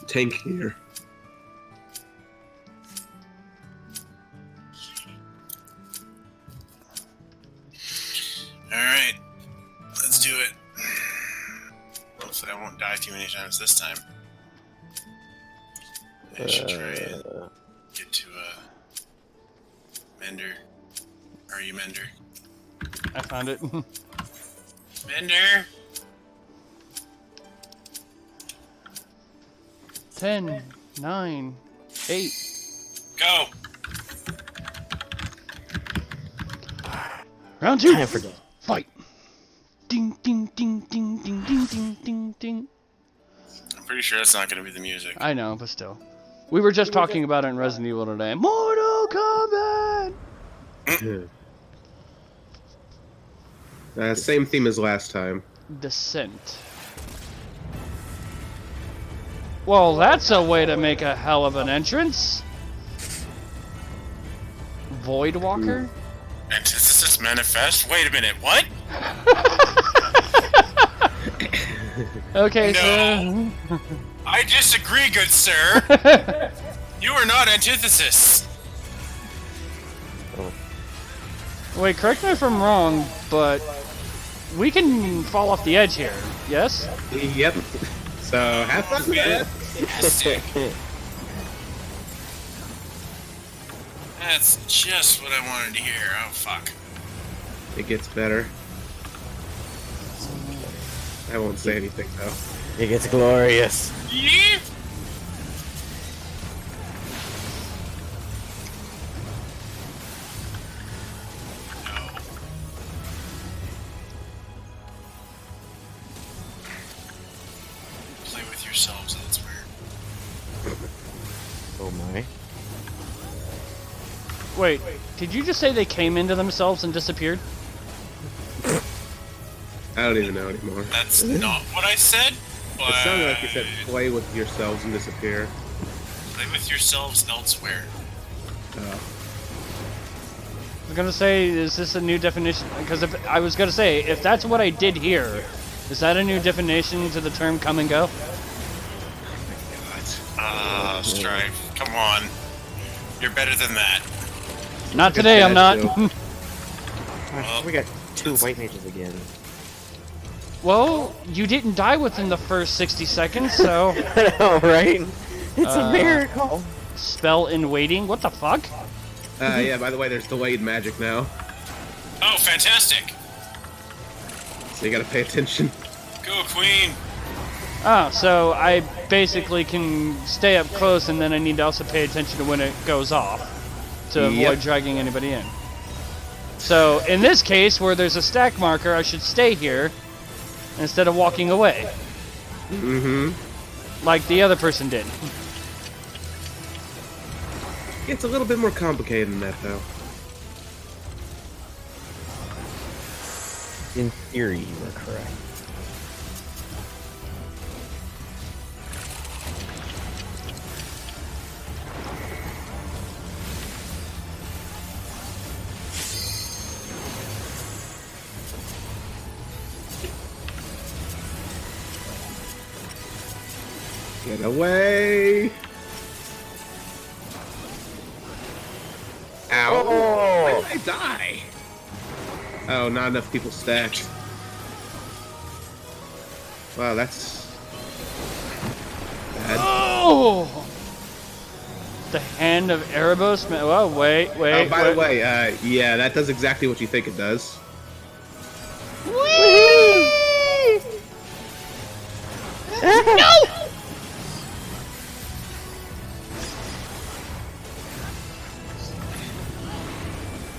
tank here. Alright, let's do it. Hopefully I won't die too many times this time. I should try and get to Mender. Are you Mender? I found it. Mender! 10, 9, 8. Go! Round 2. I forget. Fight. Ding, ding, ding, ding, ding, ding, ding, ding, ding. I'm pretty sure that's not going to be the music. I know, but still. We were just talking about it in Resident Evil today. Mortal Kombat! Same theme as last time. Descent. Well, that's a way to make a hell of an entrance. Voidwalker? Antithesis manifest? Wait a minute, what? Okay, No. I disagree, good sir. You are not antithesis. Wait, correct me if I'm wrong, but we can fall off the edge here, yes? Yep. So have fun with that. Fantastic. That's just what I wanted to hear. Oh, fuck. It gets better. I won't say anything though. It gets glorious. Yeah. No. Play with yourselves elsewhere. Oh my. Wait, did you just say they came into themselves and disappeared? I don't even know anymore. That's not what I said, but It sounded like you said play with yourselves and disappear. play with yourselves elsewhere. I was gonna say, is this a new definition? Because if I was gonna say, if that's what I did here, is that a new definition to the term "come and go"? Strife, come on. You're better than that. Not today, I'm not. Well, We got 2 white mages again. Well, you didn't die within the first 60 seconds, so I know, right? It's a miracle. spell in waiting. What the fuck? Yeah, by the way, there's delayed magic now. oh, fantastic. So you gotta pay attention. Go, Queen. Oh, so I basically can stay up close, and then I need to also pay attention to when it goes off to avoid Yep. dragging anybody in. So in this case, where there's a stack marker, I should stay here instead of walking away, Mm-hmm. like the other person did. It's a little bit more complicated than that, though. In theory, you are correct. Get away! Ow! Why did I die? Oh, not enough people stacked. Wow, that's bad. Oh! The hand of Erebos. Oh, wait. Oh, by the way, yeah, that does exactly what you think it does.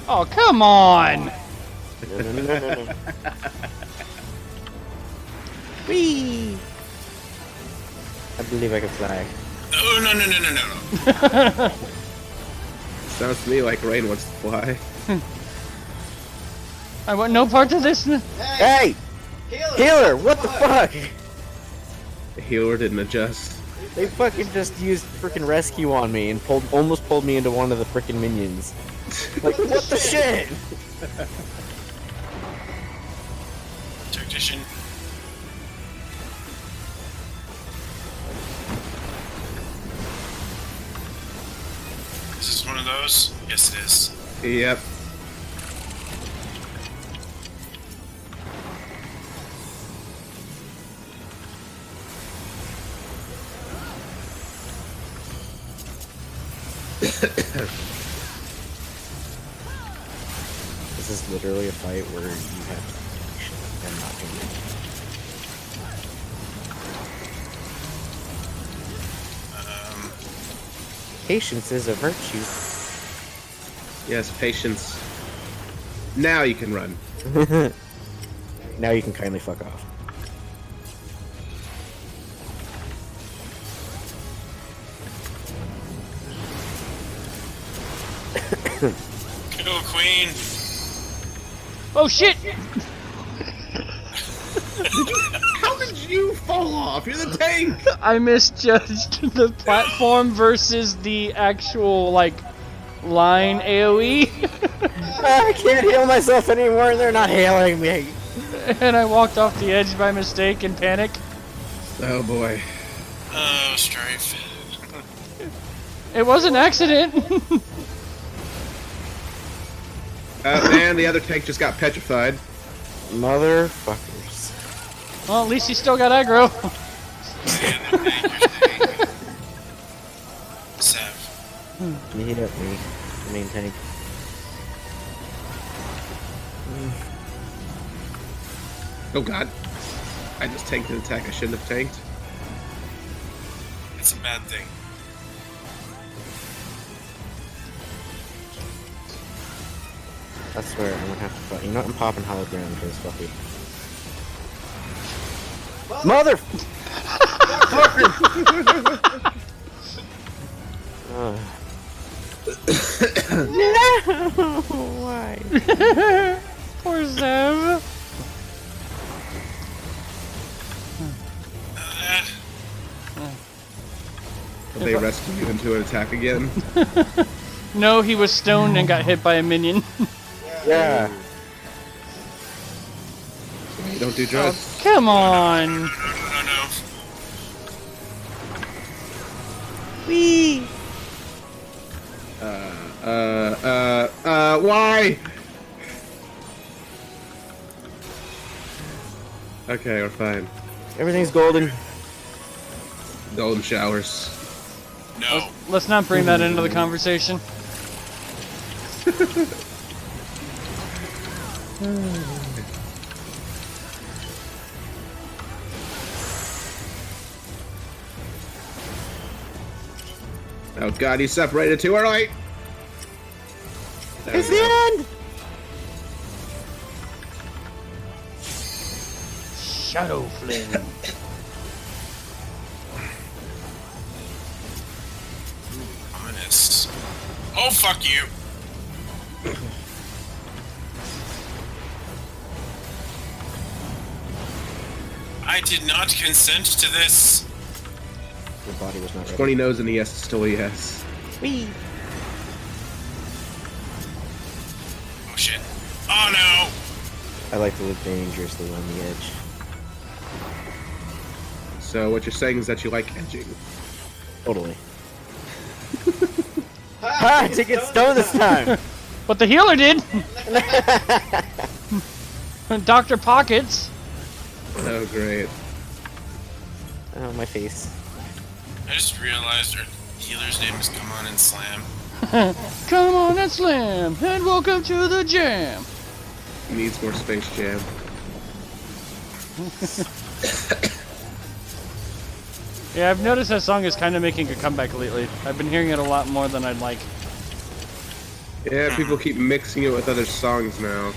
Oh, come on! No. Whee! I believe I can fly. No. Sounds to me like Rayn wants to fly. I want no part of this. Hey! Healer, what the fuck? The healer didn't adjust. They fucking just used freaking rescue on me and almost pulled me into one of the freaking minions. Like, what the shit? Tactician. Is this one of those? Yes, it is. Yep. This is literally a fight where you have to and not do it. Patience is a virtue. Yes, patience. Now you can run. Now you can kindly fuck off. Kill Queen. Oh shit! How did you fall off? You're the tank! I misjudged the platform versus the actual, like, line AoE. I can't heal myself anymore, they're not healing me. And I walked off the edge by mistake in panic. Oh boy. Oh, Strife. It was an accident. Man, the other tank just got petrified. Motherfuckers. Well, at least he still got aggro. Sev. Can you heat up me, main tank? Oh god. I just tanked an attack I shouldn't have tanked. It's a bad thing. I swear, I'm gonna have to fight. You know what? I'm popping hologram because fuck it. Mother! No! Why? Poor Zev. Will they rescue you into an attack again? No, he was stoned and got hit by a minion. Yeah. You don't do drugs. Come on. No. Wee! Why? Okay, we're fine. Everything's golden. Golden showers. No. Let's not bring that into the conversation. Oh god, he separated too early! There It's we the go. end! Shadow flame. Ominous. Oh, fuck you. I did not consent to this. Your body was not ready. 20 no's and a yes is still a yes. Wee! Oh, shit. Oh, no. I like to live dangerously on the edge. So what you're saying is that you like edging. Totally. Ha! To get stoned this time! But the healer did. Dr. Pockets. Oh great. Oh, my face. I just realized our healer's name is Come On and Slam. Come on and slam, and welcome to the jam. He needs more Space Jam. Yeah, I've noticed that song is kind of making a comeback lately. I've been hearing it a lot more than I'd like. Yeah, people keep mixing it with other songs now.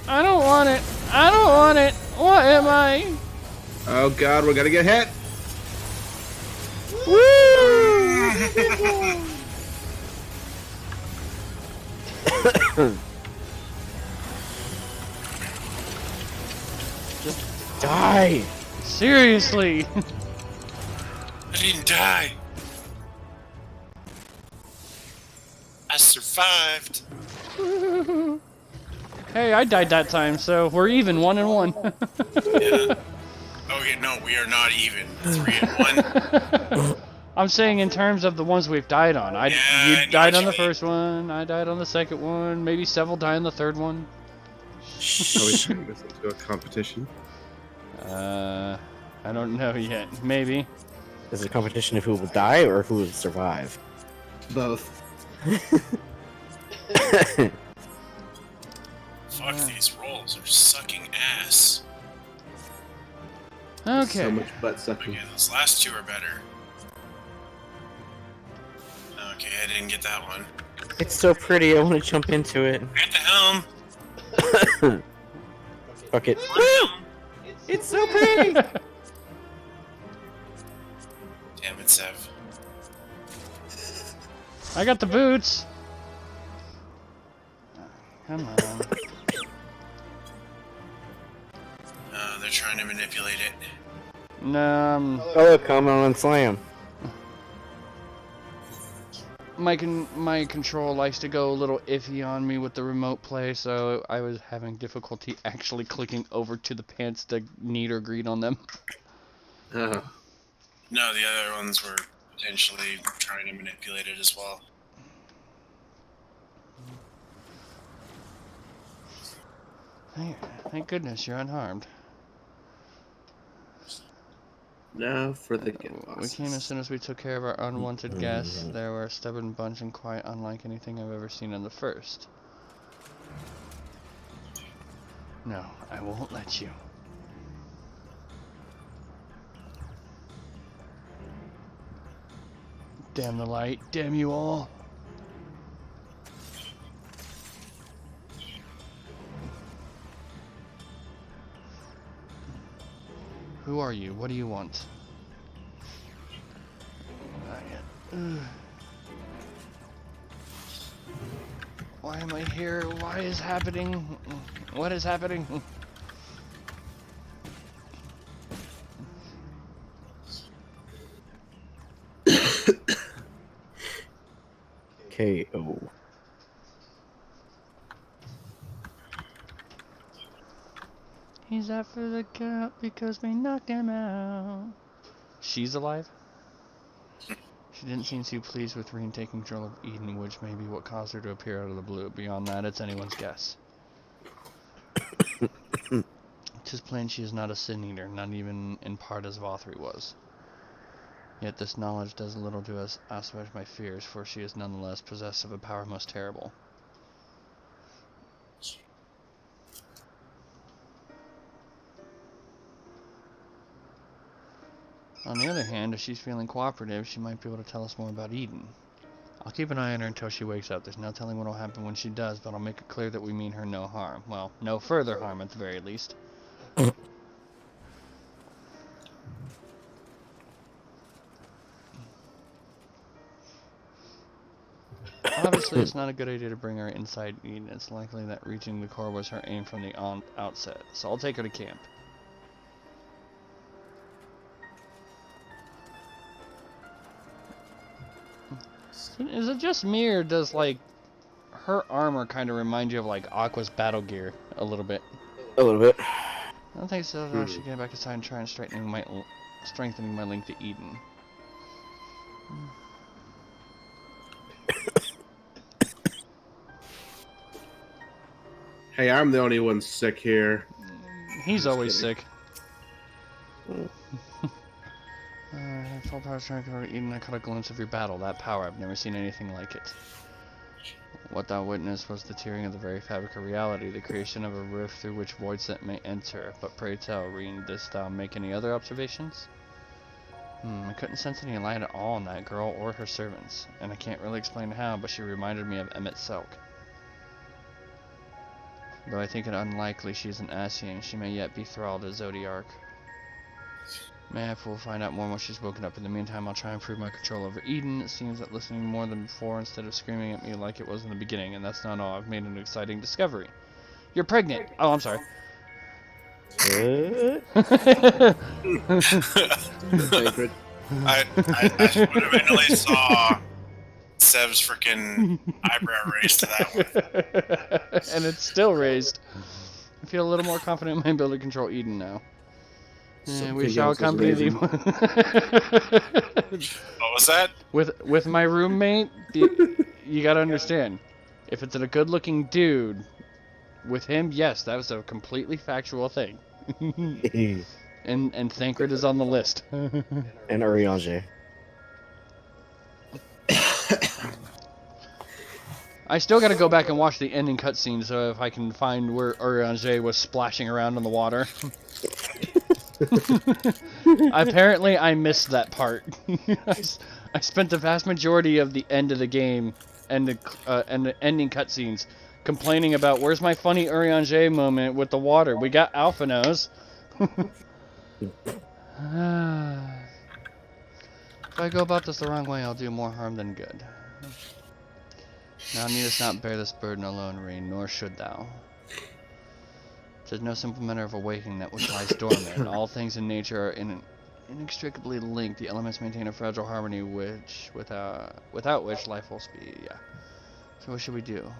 I don't want it. I don't want it. What am I? Oh god, we're gonna get hit! die! Seriously! I didn't die. I survived. Hey, I died that time, so we're even, 1 and 1. Yeah. Okay, no, we are not even. 3 and 1. I'm saying in terms of the ones we've died on. I You know died what on you the mean. first one, I died on the second one, maybe several died on the third one. Are we turning this into a competition? I don't know yet. Maybe. Is it a competition of who will die or who will survive? Both. Fuck, these rolls are sucking ass. Okay. So much butt sucking. Okay, those last 2 are better. Okay, I didn't get that one. It's so pretty, I want to jump into it. At the helm. Fuck it. Helm. It's so pretty! Damn it, Sev. I got the boots. Come on. They're trying to manipulate it. No, Oh look, come on and slam. my control likes to go a little iffy on me with the remote play, so I was having difficulty actually clicking over to the pants to meet or greet on them. Uh, No, the other ones were potentially trying to manipulate it as well. Thank goodness you're unharmed. now for the get We bosses. came as soon as we took care of our unwanted guests. They were a stubborn bunch and quite unlike anything I've ever seen in the first. No, I won't let you. Damn the light, damn you all. Who are you? What do you want? Not yet. Ugh. Why am I here? Why is happening? What is happening? KO. He's after the count because we knocked him out. She's alive? She didn't seem too pleased with Rayn taking control of Eden, which may be what caused her to appear out of the blue. Beyond that, it's anyone's guess. 'Tis plain she is not a sin eater, not even in part as Vothri was. Yet this knowledge does little to assuage my fears, for she is nonetheless possessed of a power most terrible. On the other hand, if she's feeling cooperative, she might be able to tell us more about Eden. I'll keep an eye on her until she wakes up. There's no telling what will happen when she does, but I'll make it clear that we mean her no harm. Well, no further harm at the very least. Obviously, it's not a good idea to bring her inside Eden. It's likely that reaching the core was her aim from the outset, so I'll take her to camp. Is it just me, or does, like, her armor kind of remind you of, like, Aqua's battle gear a little bit? A little bit. I don't think so. I should get back inside and try and strengthening my link to Eden. Hey, I'm the only one sick here. He's Just always kidding. sick. Full power strength over Eden. I caught a glimpse of your battle. That power, I've never seen anything like it. What thou witnessed was the tearing of the very fabric of reality, the creation of a rift through which voidsent may enter. But pray tell, Rayn, didst thou make any other observations? I couldn't sense any light at all in that girl or her servants, and I can't really explain how, but she reminded me of Emmett Selk. Though I think it unlikely she is an Ascian, she may yet be thralled to Zodiark. Mayhap we'll find out more when she's woken up. In the meantime, I'll try and prove my control over Eden. It seems that listening more than before instead of screaming at me like it was in the beginning, and that's not all. I've made an exciting discovery. You're pregnant! Oh, I'm sorry. Sacred. I literally saw Sev's freaking eyebrow raised to that one. And it's still raised. I feel a little more confident in my ability to control Eden now. And we Something shall else is accompany thee. raising. What was that? With my roommate, you gotta understand. If it's a good-looking dude, with him, yes, that was a completely factual thing. and Thancred is on the list. And Urianger. I still gotta go back and watch the ending cutscene, so if I can find where Urianger was splashing around in the water. Apparently, I missed that part. I spent the vast majority of the end of the game and the ending cutscenes complaining about where's my funny Urianger moment with the water. We got Alpha Nose. If I go about this the wrong way, I'll do more harm than good. Now needest not bear this burden alone, Rayn, nor should thou. 'Tis no simple matter of awakening that which lies dormant. All things in nature are inextricably linked. The elements maintain a fragile harmony without which life will be. Yeah. So what should we do?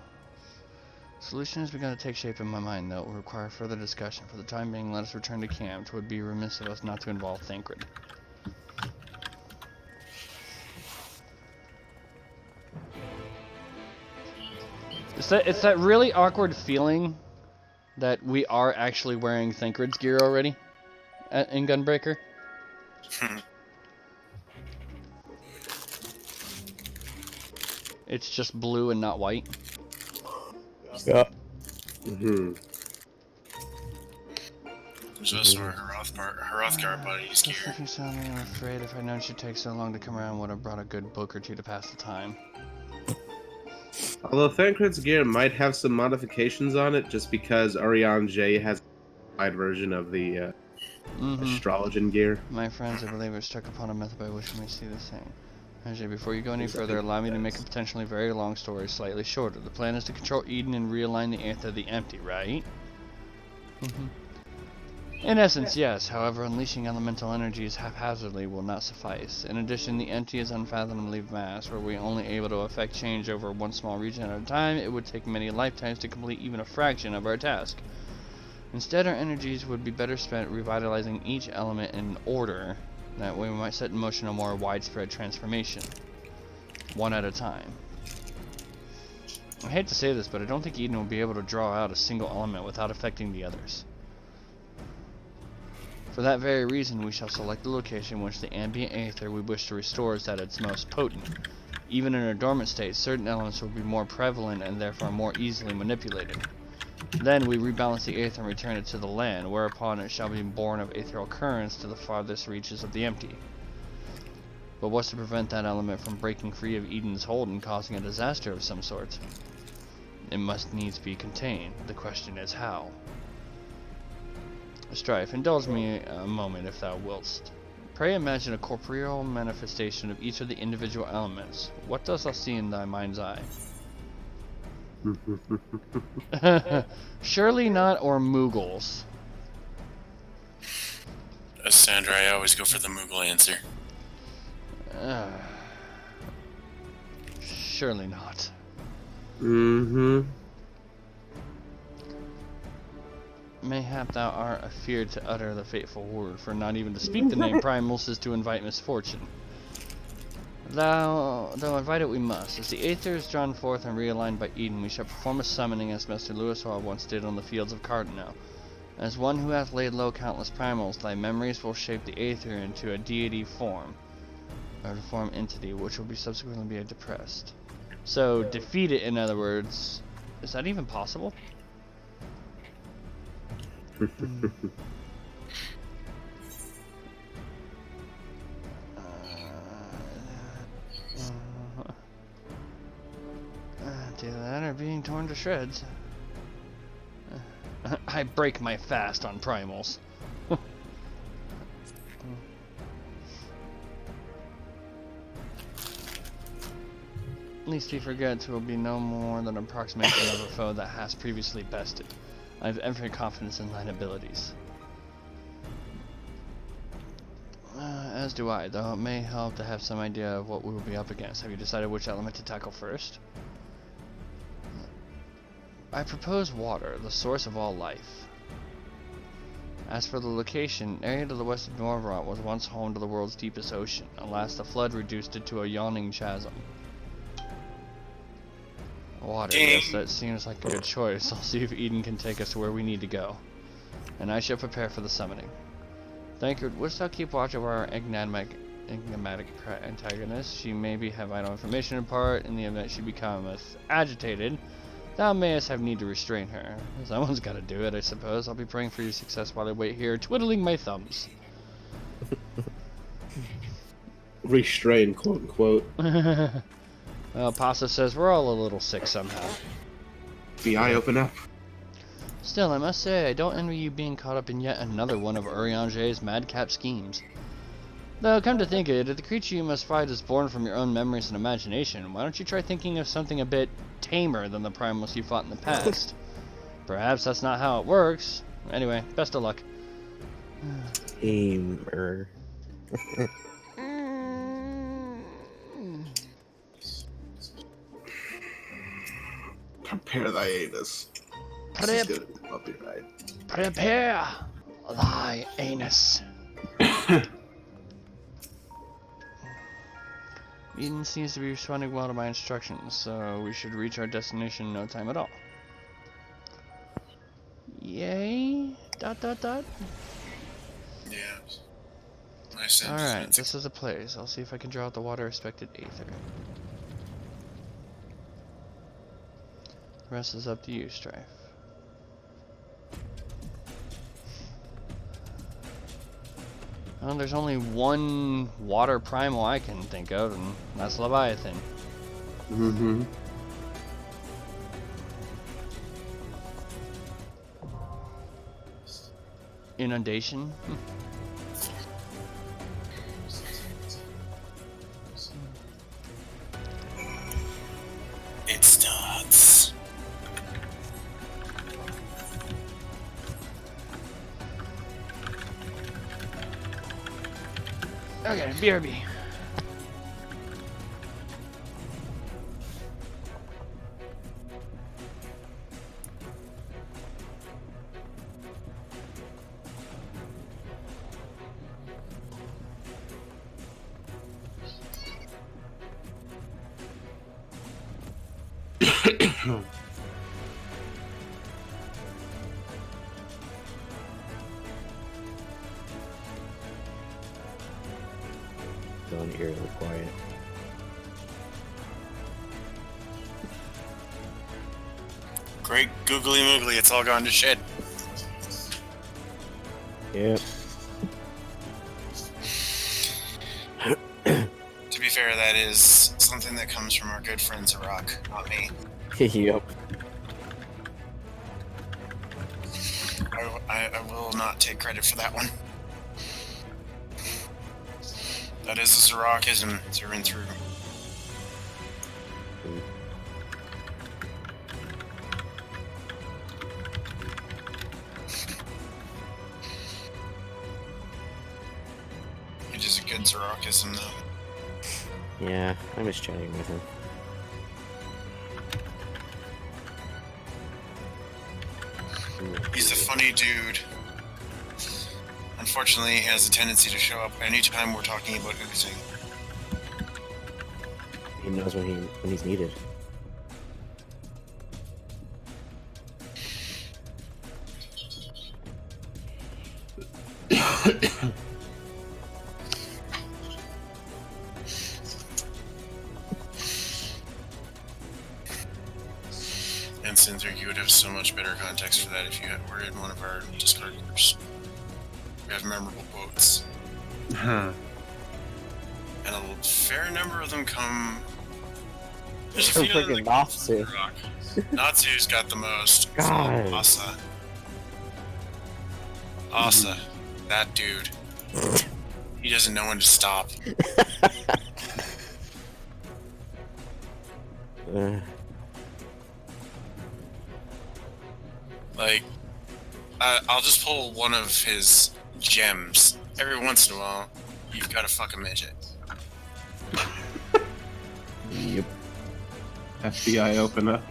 Solution has begun to take shape in my mind, though it will require further discussion. For the time being, let us return to camp. It would be remiss of us not to involve Thancred. It's that really awkward feeling that we are actually wearing Thancred's gear already in Gunbreaker. It's just blue and not white. Yeah. Mm-hmm. Just for Hrothgar buddies gear. If you sound me, I'm afraid if I'd known she'd take so long to come around, would have brought a good book or two to pass the time. Although Thancred's gear might have some modifications on it, just because Urianger has a wide version of the astrologian gear. My friends, I believe we're struck upon a method by which we may see the same. Ajay, before you go any further, allow me to make a potentially very long story slightly shorter. The plan is to control Eden and realign the Aether of the Empty, right? In essence, yes. However, unleashing elemental energies haphazardly will not suffice. In addition, the Empty is unfathomably vast. Were we only able to affect change over one small region at a time, it would take many lifetimes to complete even a fraction of our task. Instead, our energies would be better spent revitalizing each element in order. That way we might set in motion a more widespread transformation. One at a time. I hate to say this, but I don't think Eden will be able to draw out a single element without affecting the others. For that very reason, we shall select the location in which the ambient aether we wish to restore is at its most potent. Even in a dormant state, certain elements will be more prevalent and therefore more easily manipulated. Then we rebalance the aether and return it to the land, whereupon it shall be born of ethereal currents to the farthest reaches of the empty. But what's to prevent that element from breaking free of Eden's hold and causing a disaster of some sort? It must needs be contained. The question is how. Strife, indulge me a moment if thou willst. Pray imagine a corporeal manifestation of each of the individual elements. What dost thou see in thy mind's eye? Surely not or Moogles. As Sandra, I always go for the Moogle answer. Surely not. Mayhap thou art afeard to utter the fateful word, for not even to speak the name Primals is to invite misfortune. Though invite it we must. As the Aether is drawn forth and realigned by Eden, we shall perform a summoning as Master Louisoix once did on the fields of Cardinal. As one who hath laid low countless primals, thy memories will shape the Aether into a deity form, or to form entity, which will be subsequently be depressed. So, defeat it, in other words. Is that even possible? Do that or being torn to shreds. I break my fast on primals. Least he forgets will be no more than an approximation of a foe that has previously bested. I have every confidence in thine abilities. As do I, though it may help to have some idea of what we will be up against. Have you decided which element to tackle first? I propose water, the source of all life. As for the location, the area to the west of Norvrandt was once home to the world's deepest ocean. Alas, the flood reduced it to a yawning chasm. Water, yes, that seems like a good choice. I'll see if Eden can take us to where we need to go. And I shall prepare for the summoning. Thankard, wouldst thou keep watch over our enigmatic antagonist? She may have vital information to impart. In the event she becometh agitated, thou mayest have need to restrain her. Someone's got to do it, I suppose. I'll be praying for your success while I wait here, twiddling my thumbs. Restrain, quote unquote. Well, Pasta says we're all a little sick somehow. The eye open up. Still, I must say, I don't envy you being caught up in yet another one of Urianger's madcap schemes. Though, come to think of it, if the creature you must fight is born from your own memories and imagination, why don't you try thinking of something a bit tamer than the primals you fought in the past? Perhaps that's not how it works. Anyway, best of luck. Tamer. Prepare thy anus. Prepare thy anus. Eden seems to be responding well to my instructions, so we should reach our destination in no time at all. Yay? ... Yeah. Nice. Alright, this is a place. I'll see if I can draw out the water-respected aether. The rest is up to you, Strife. Well, there's only one water primal I can think of, and that's Leviathan. Mm-hmm. Inundation? It starts. Okay, BRB. Down here, real quiet. Great googly moogly, it's all gone to shit. Yep. To be fair, that is something that comes from our good friend Zarok, not me. Yep. I will not take credit for that one. That is a Zarokism through and through. It is a good Zarokism, though. Yeah, I miss chatting with him. He's a funny dude. Unfortunately, he has a tendency to show up anytime we're talking about oozing. He knows when he's needed. And Cynthric, you would have so much better context for that if you were in one of our Discord groups. We have memorable quotes. Huh. And a fair number of them come... There's a few of them Freaking that Natsu. rock. Natsu's got the most. God. Asa. Asa. That dude. He doesn't know when to stop. Like, I'll just pull one of his gems every once in a while. you've got a fucking midget. Yep. FBI open up.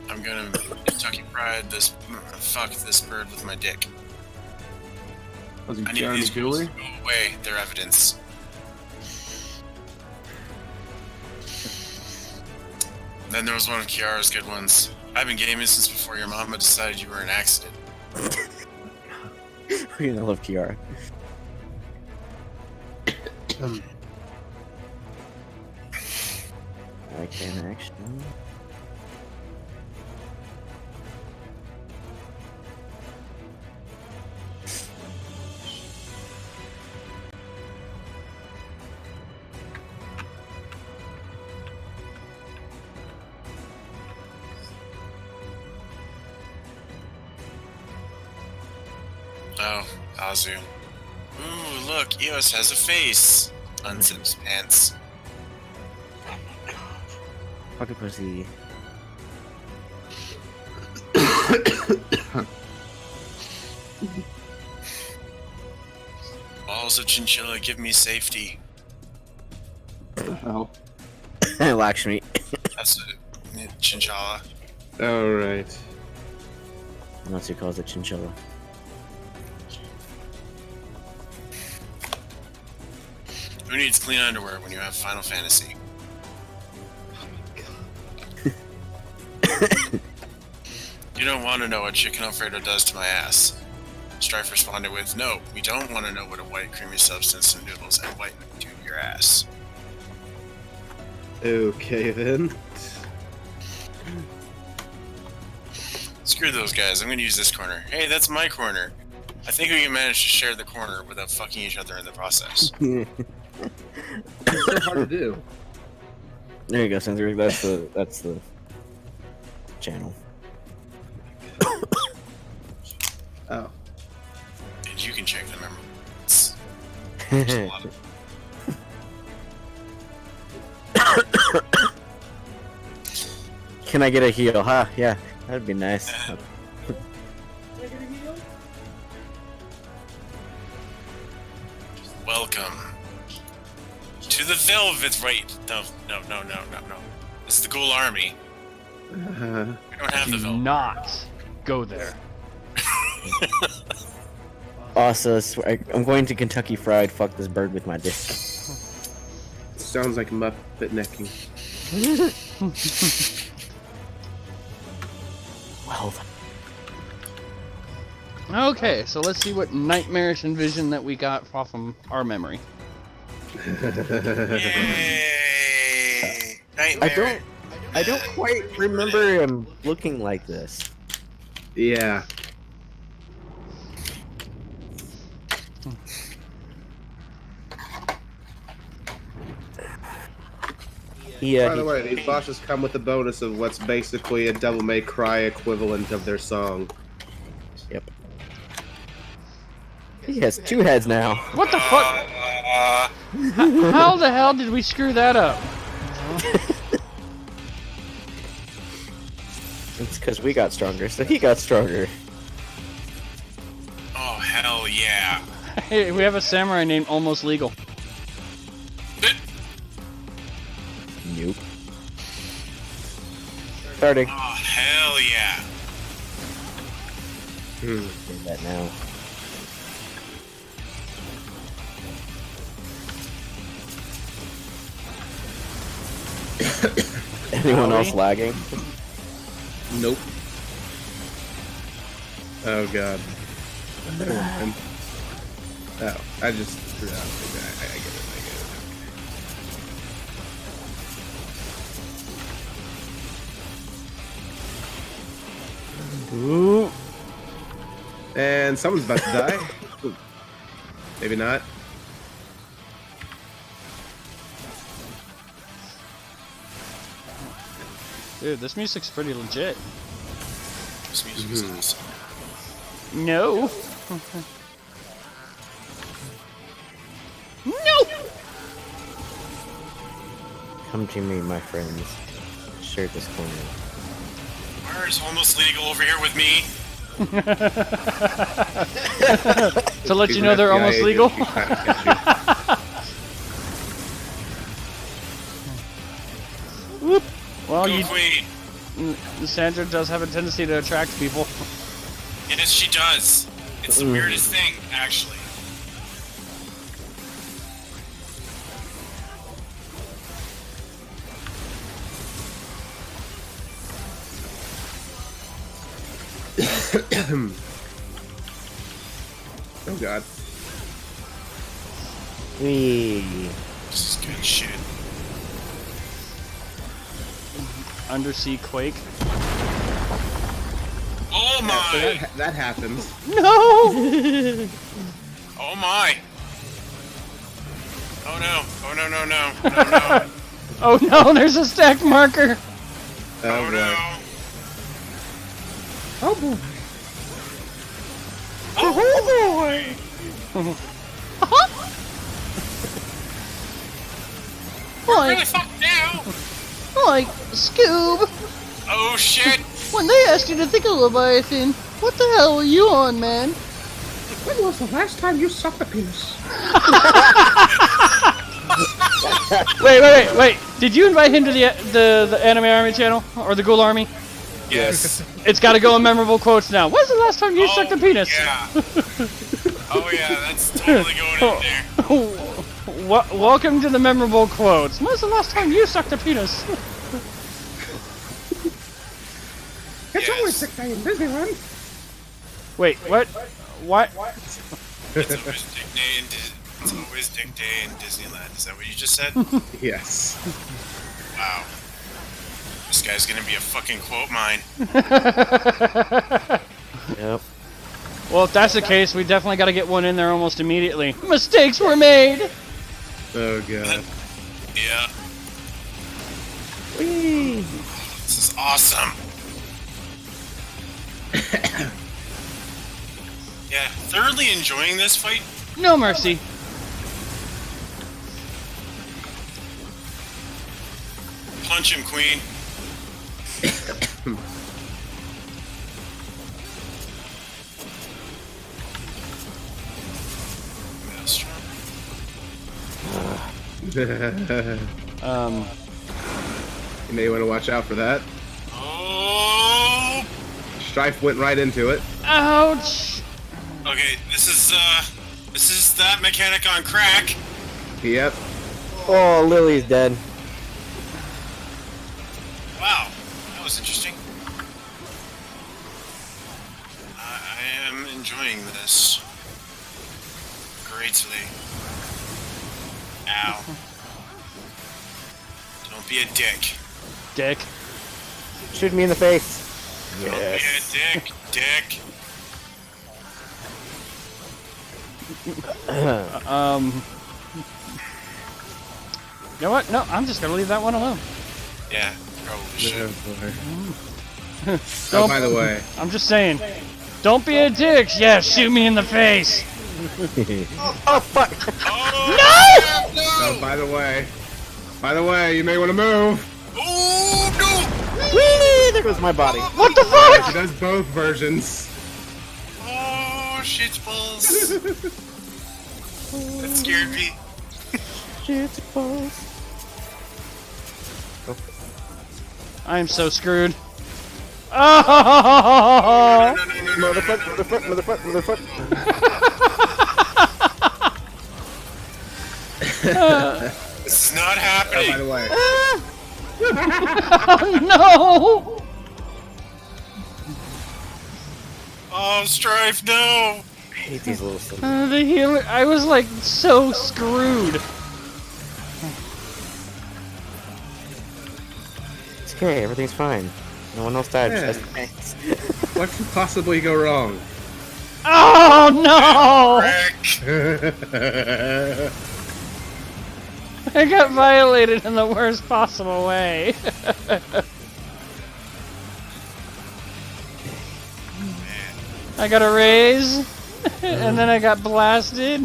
I'm gonna Kentucky Pride this fuck this bird with my dick. Was he I need carrying these the girls jewelry? to go away. They're evidence. Then there was one of Kiara's good ones. I've been gaming since before your mama decided you were an accident. You know, I love Kiara. I can actually. Oh, Azu. Ooh, look, Eos has a face. Unzips pants. Fucking pussy. Balls of chinchilla give me safety. Oh. Lakshmi. That's a chinchilla. Alright. Unless he calls it chinchilla. Who needs clean underwear when you have Final Fantasy? You don't want to know what Chicken Alfredo does to my ass. Strife responded with, no, we don't want to know what a white creamy substance in noodles and white do to your ass. Okay then. Screw those guys, I'm gonna use this corner. Hey, that's my corner. I think we can manage to share the corner without fucking each other in the process. It's so hard to do. There you go, Cynthric. That's the channel. Oh. And you can check the memories. There's a lot of... Can I get a heal? Huh? Yeah, that'd be nice. Welcome to the Velvet. Right? No. This is the Ghoul Army. We don't have the Do Velvet. not go there. Also, I'm going to Kentucky Fried. Fuck this bird with my dick. Sounds like Muppet necking. Well, Okay, so let's see what nightmarish envision that we got off from our memory. Yay! Nightmare. I don't quite remember him looking like this. Yeah. Yeah. By the way, these bosses come with the bonus of what's basically a Devil May Cry equivalent of their song. Yep. He has two heads now. What the fuck? How the hell did we screw that up? It's because we got stronger, so he got stronger. Oh hell yeah! Hey, we have a samurai named Almost Legal. Nope. Starting. Oh hell yeah! Do that now. Anyone else lagging? Nope. Oh god. Never mind. Oh, I just threw out. I get it. Ooh. And someone's about to die. Ooh. Maybe not. Dude, this music's pretty legit. This music is awesome. No. No. Come to me, my friends. Share this corner. Where is Almost Legal over here with me? To let you know they're almost legal. He's trying to catch you. Well, Go Queen. Sandra does have a tendency to attract people. Yes, she does. It's the weirdest thing, actually. Oh god. Wee. This is good shit. Undersea quake. Oh my! That happens. No! Oh my! Oh no! Oh no! No! No! No! No! Oh no! There's a stack marker. Oh no! Oh boy. Really Like, fucked now! Scoob. Oh shit! When they asked you to think of Leviathan, what the hell were you on, man? When was the last time you sucked a penis? Wait. Did you invite him to the Anime Army channel or the Ghoul Army? Yes. It's got to go in memorable quotes now. When's the last time you sucked a penis? Yeah. Oh yeah, that's totally going in there. Welcome to the memorable quotes. When's the last time you sucked a penis? It's always sick day in Disneyland. Wait, what? What? It's always Dick Day in Disneyland. Is that what you just said? Yes. Wow. This guy's gonna be a fucking quote mine. Yep. Well, if that's the case, we definitely got to get one in there almost immediately. Mistakes were made. Oh god. Yeah. Wee. This is awesome. Yeah, thoroughly enjoying this fight. No mercy. Punch him, Queen. Maelstrom. You may want to watch out for that. Oh! Strife went right into it. Ouch. Okay, this is that mechanic on crack. Yep. Oh, Lily's dead. Wow, that was interesting. I am enjoying this greatly. Ow. Don't be a dick. Dick. Shoot me in the face. Don't be a dick, dick. You know what? No, I'm just gonna leave that one alone. Yeah, probably should. Oh, by the way. I'm just saying. Don't be a dick. Yeah, shoot me in the face. Oh fuck! Oh, No! Oh, by the way. By the way, you may want to move. Oh, no! Whee! There goes my body. What the fuck? She does both versions. Oh, shit balls. That scared me. Shit balls. I am so screwed. Oh! No. Motherfucker. This is not Oh, happening. by the way. Oh, no! Oh, Strife, no! I hate these little things. The healer. I was like so screwed. It's okay, everything's fine. No one else died. Yeah. Just thanks. What could possibly go wrong? Oh no! Rick! I got violated in the worst possible way. I got a raise, and then I got blasted.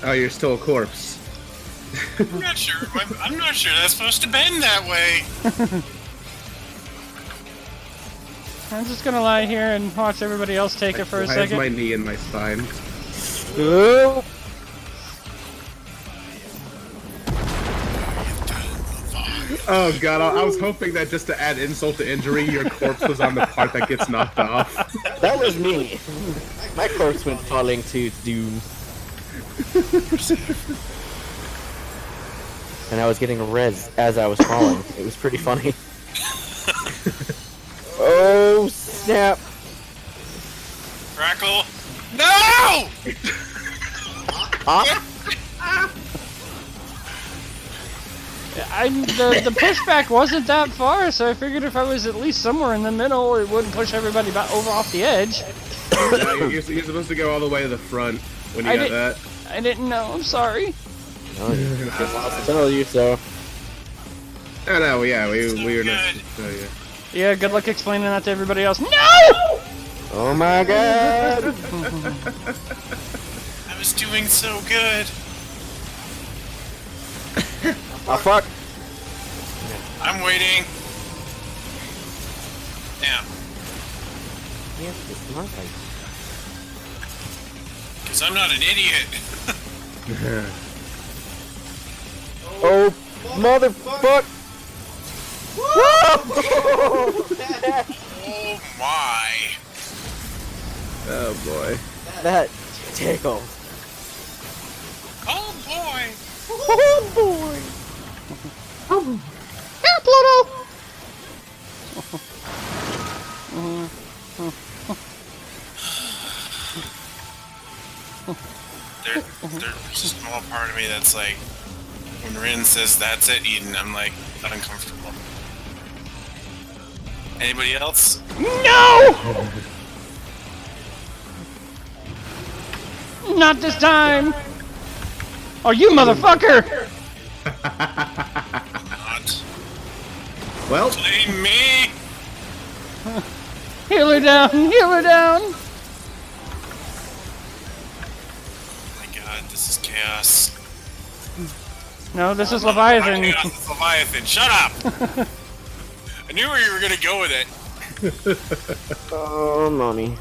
Oh, you're still a corpse. I'm not sure that's supposed to bend that way. I'm just gonna lie here and watch everybody else take it for a Why is second. my knee in my spine? Oh. Oh god, I was hoping that just to add insult to injury, your corpse was on the part that gets knocked off. That was me. My corpse went falling to its doom. And I was getting a res as I was falling. It was pretty funny. Oh, snap. Crackle. No! The pushback wasn't that far, so I figured if I was at least somewhere in the middle, it wouldn't push everybody back over off the edge. Yeah, you're supposed to go all the way to the front when you got that. I didn't know. I'm sorry. No, I'll tell you so. Oh no, yeah, we were not. Oh, yeah. Yeah, good luck explaining that to everybody else. No! Oh my god! I was doing so good. Oh fuck! I'm waiting. Now. Yes, it's not like. Because I'm not an idiot. Oh, motherfuck! Oh my. Oh boy. That tickled. Oh boy. Oh boy! Here, Pluto! There's a small part of me that's like, when Rin says that's it, Eden, I'm like uncomfortable. Anybody else? No! Not this time! Oh, you motherfucker! Not. Well, Blame me! Heal her down! Heal her down! Oh my god, this is chaos. No, this is Not Leviathan. chaos, it's Leviathan. Shut up! I knew where you were gonna go with it. Oh, mommy.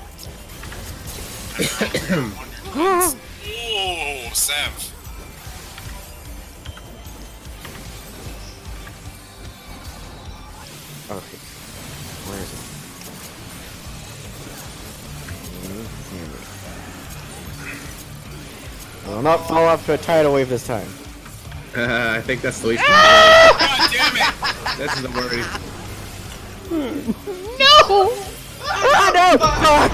Oh, Sev. Okay. Where is it? I will not fall off to a tidal wave this time. I think that's the least. God damn it! That's the worry. No! Ah, no! Fuck!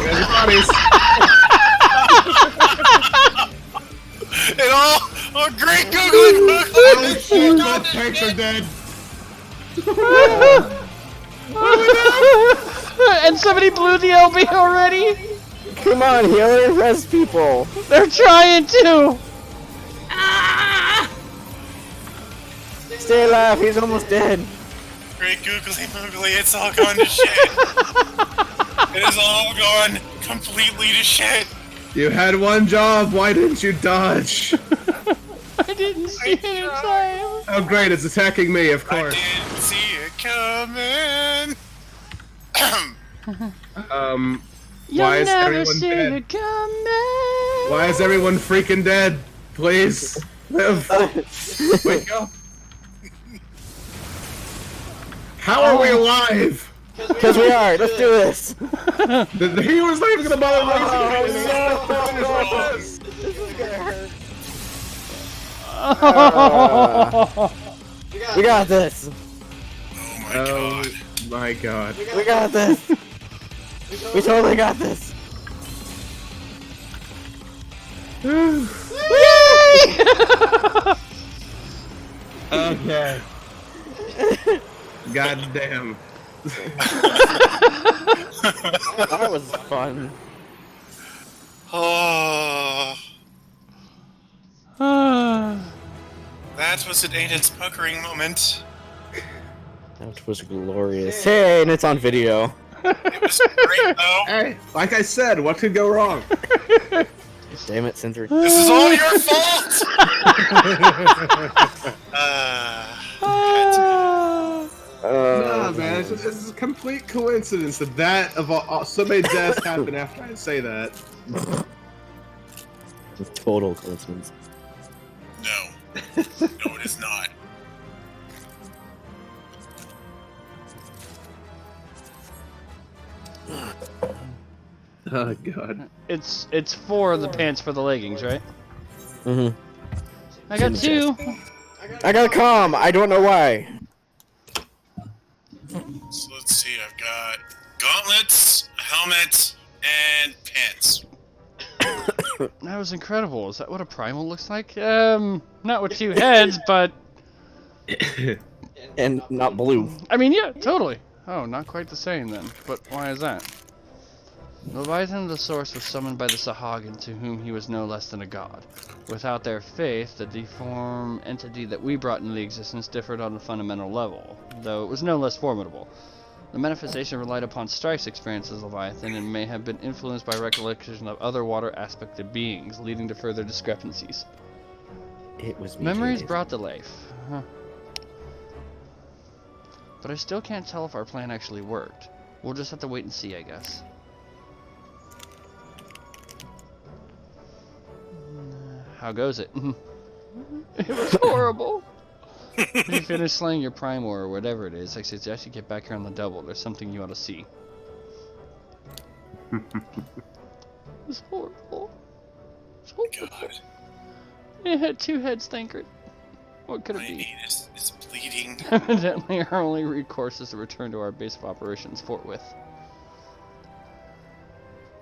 It all. Oh, great googly moogly! Both tanks are dead. And somebody blew the LB already? Come on, healer, res people. They're trying to! Stay alive, he's almost dead. Great googly moogly, it's all gone to shit. It is all gone completely to shit. You had one job. Why didn't you dodge? I didn't see it in time. Oh great, it's attacking me, of I course. didn't see it coming. Why is never everyone see dead? it coming. Why is everyone freaking dead? Please, live. Wake up. How are we alive? Because we are, let's do this. The healer's not even gonna bother raising This is gonna hurt. We got this. Oh my god. my god. We got this. We totally got this. Okay. God damn. That was fun. Oh. That was an Aiden's puckering moment. That was glorious. Hey, and it's on video. It was great though. Hey, like I said, what could go wrong? Damn it, Cynthric. This is all your fault! Nah, man, it's a complete coincidence that of all, somebody's death happened after I say that. It's total coincidence. No. No, it is not. Oh god. It's 4 of the pants for the leggings, right? Mm-hmm. I got 2. I got a comm. I don't know why. So let's see, I've got gauntlets, a helmet, and pants. That was incredible. Is that what a primal looks like? Not with 2 heads, but... And not blue. I mean, yeah, totally. Oh, not quite the same then. But why is that? Leviathan the Source was summoned by the Sahagin, to whom he was no less than a god. Without their faith, the deformed entity that we brought into existence differed on a fundamental level, though it was no less formidable. The manifestation relied upon Strife's experience as Leviathan and may have been influenced by recollection of other water-aspected beings, leading to further discrepancies. It was Memories mutated. brought to life. Huh. But I still can't tell if our plan actually worked. We'll just have to wait and see, I guess. How goes it? It was horrible. When you finish slaying your Primor or whatever it is, I suggest you get back here on the double. There's something you ought to see. It was horrible. It was horrible. God, It had 2 heads, Thankard. What could my it be? anus is bleeding. Evidently, our only recourse is to return to our base of operations forthwith.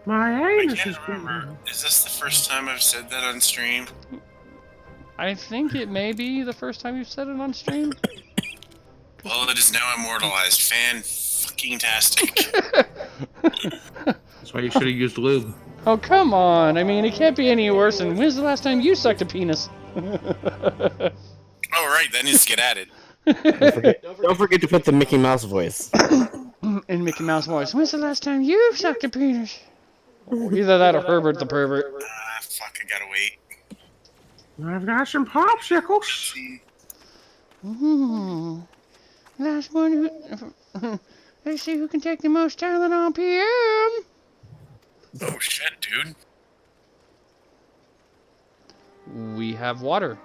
My I anus can't is remember. Is this the first time I've said that on stream? I think it may be the first time you've said it on stream. Well, it is now immortalized. Fan-fucking-tastic. That's why you should have used lube. Oh, come on. I mean, it can't be any worse than when's the last time you sucked a penis? Oh, right, that needs to get added. Don't forget to put the Mickey Mouse voice. In Mickey Mouse voice. When's the last time you sucked a penis? Either that or Herbert the pervert. Ah, fuck, I gotta wait. I've got some popsicles. See. Last one who... Let's see who can take the most Tylenol PM. Oh, shit, dude. We have water.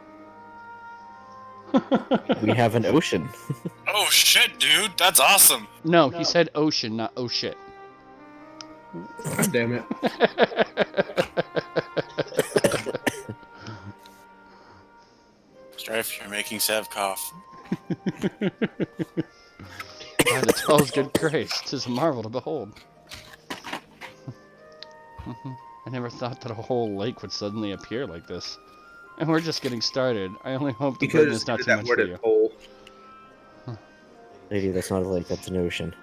We have an ocean. Oh, shit, dude. That's awesome. No, he said ocean, not oh shit. God damn it. Strife, you're making Sav cough. By the 12's good grace, 'tis a marvel to behold. I never thought that a whole lake would suddenly appear like this. And we're just getting started. I only hope the burden is not too much for you. Hole. Lady, that's not a lake, that's an ocean.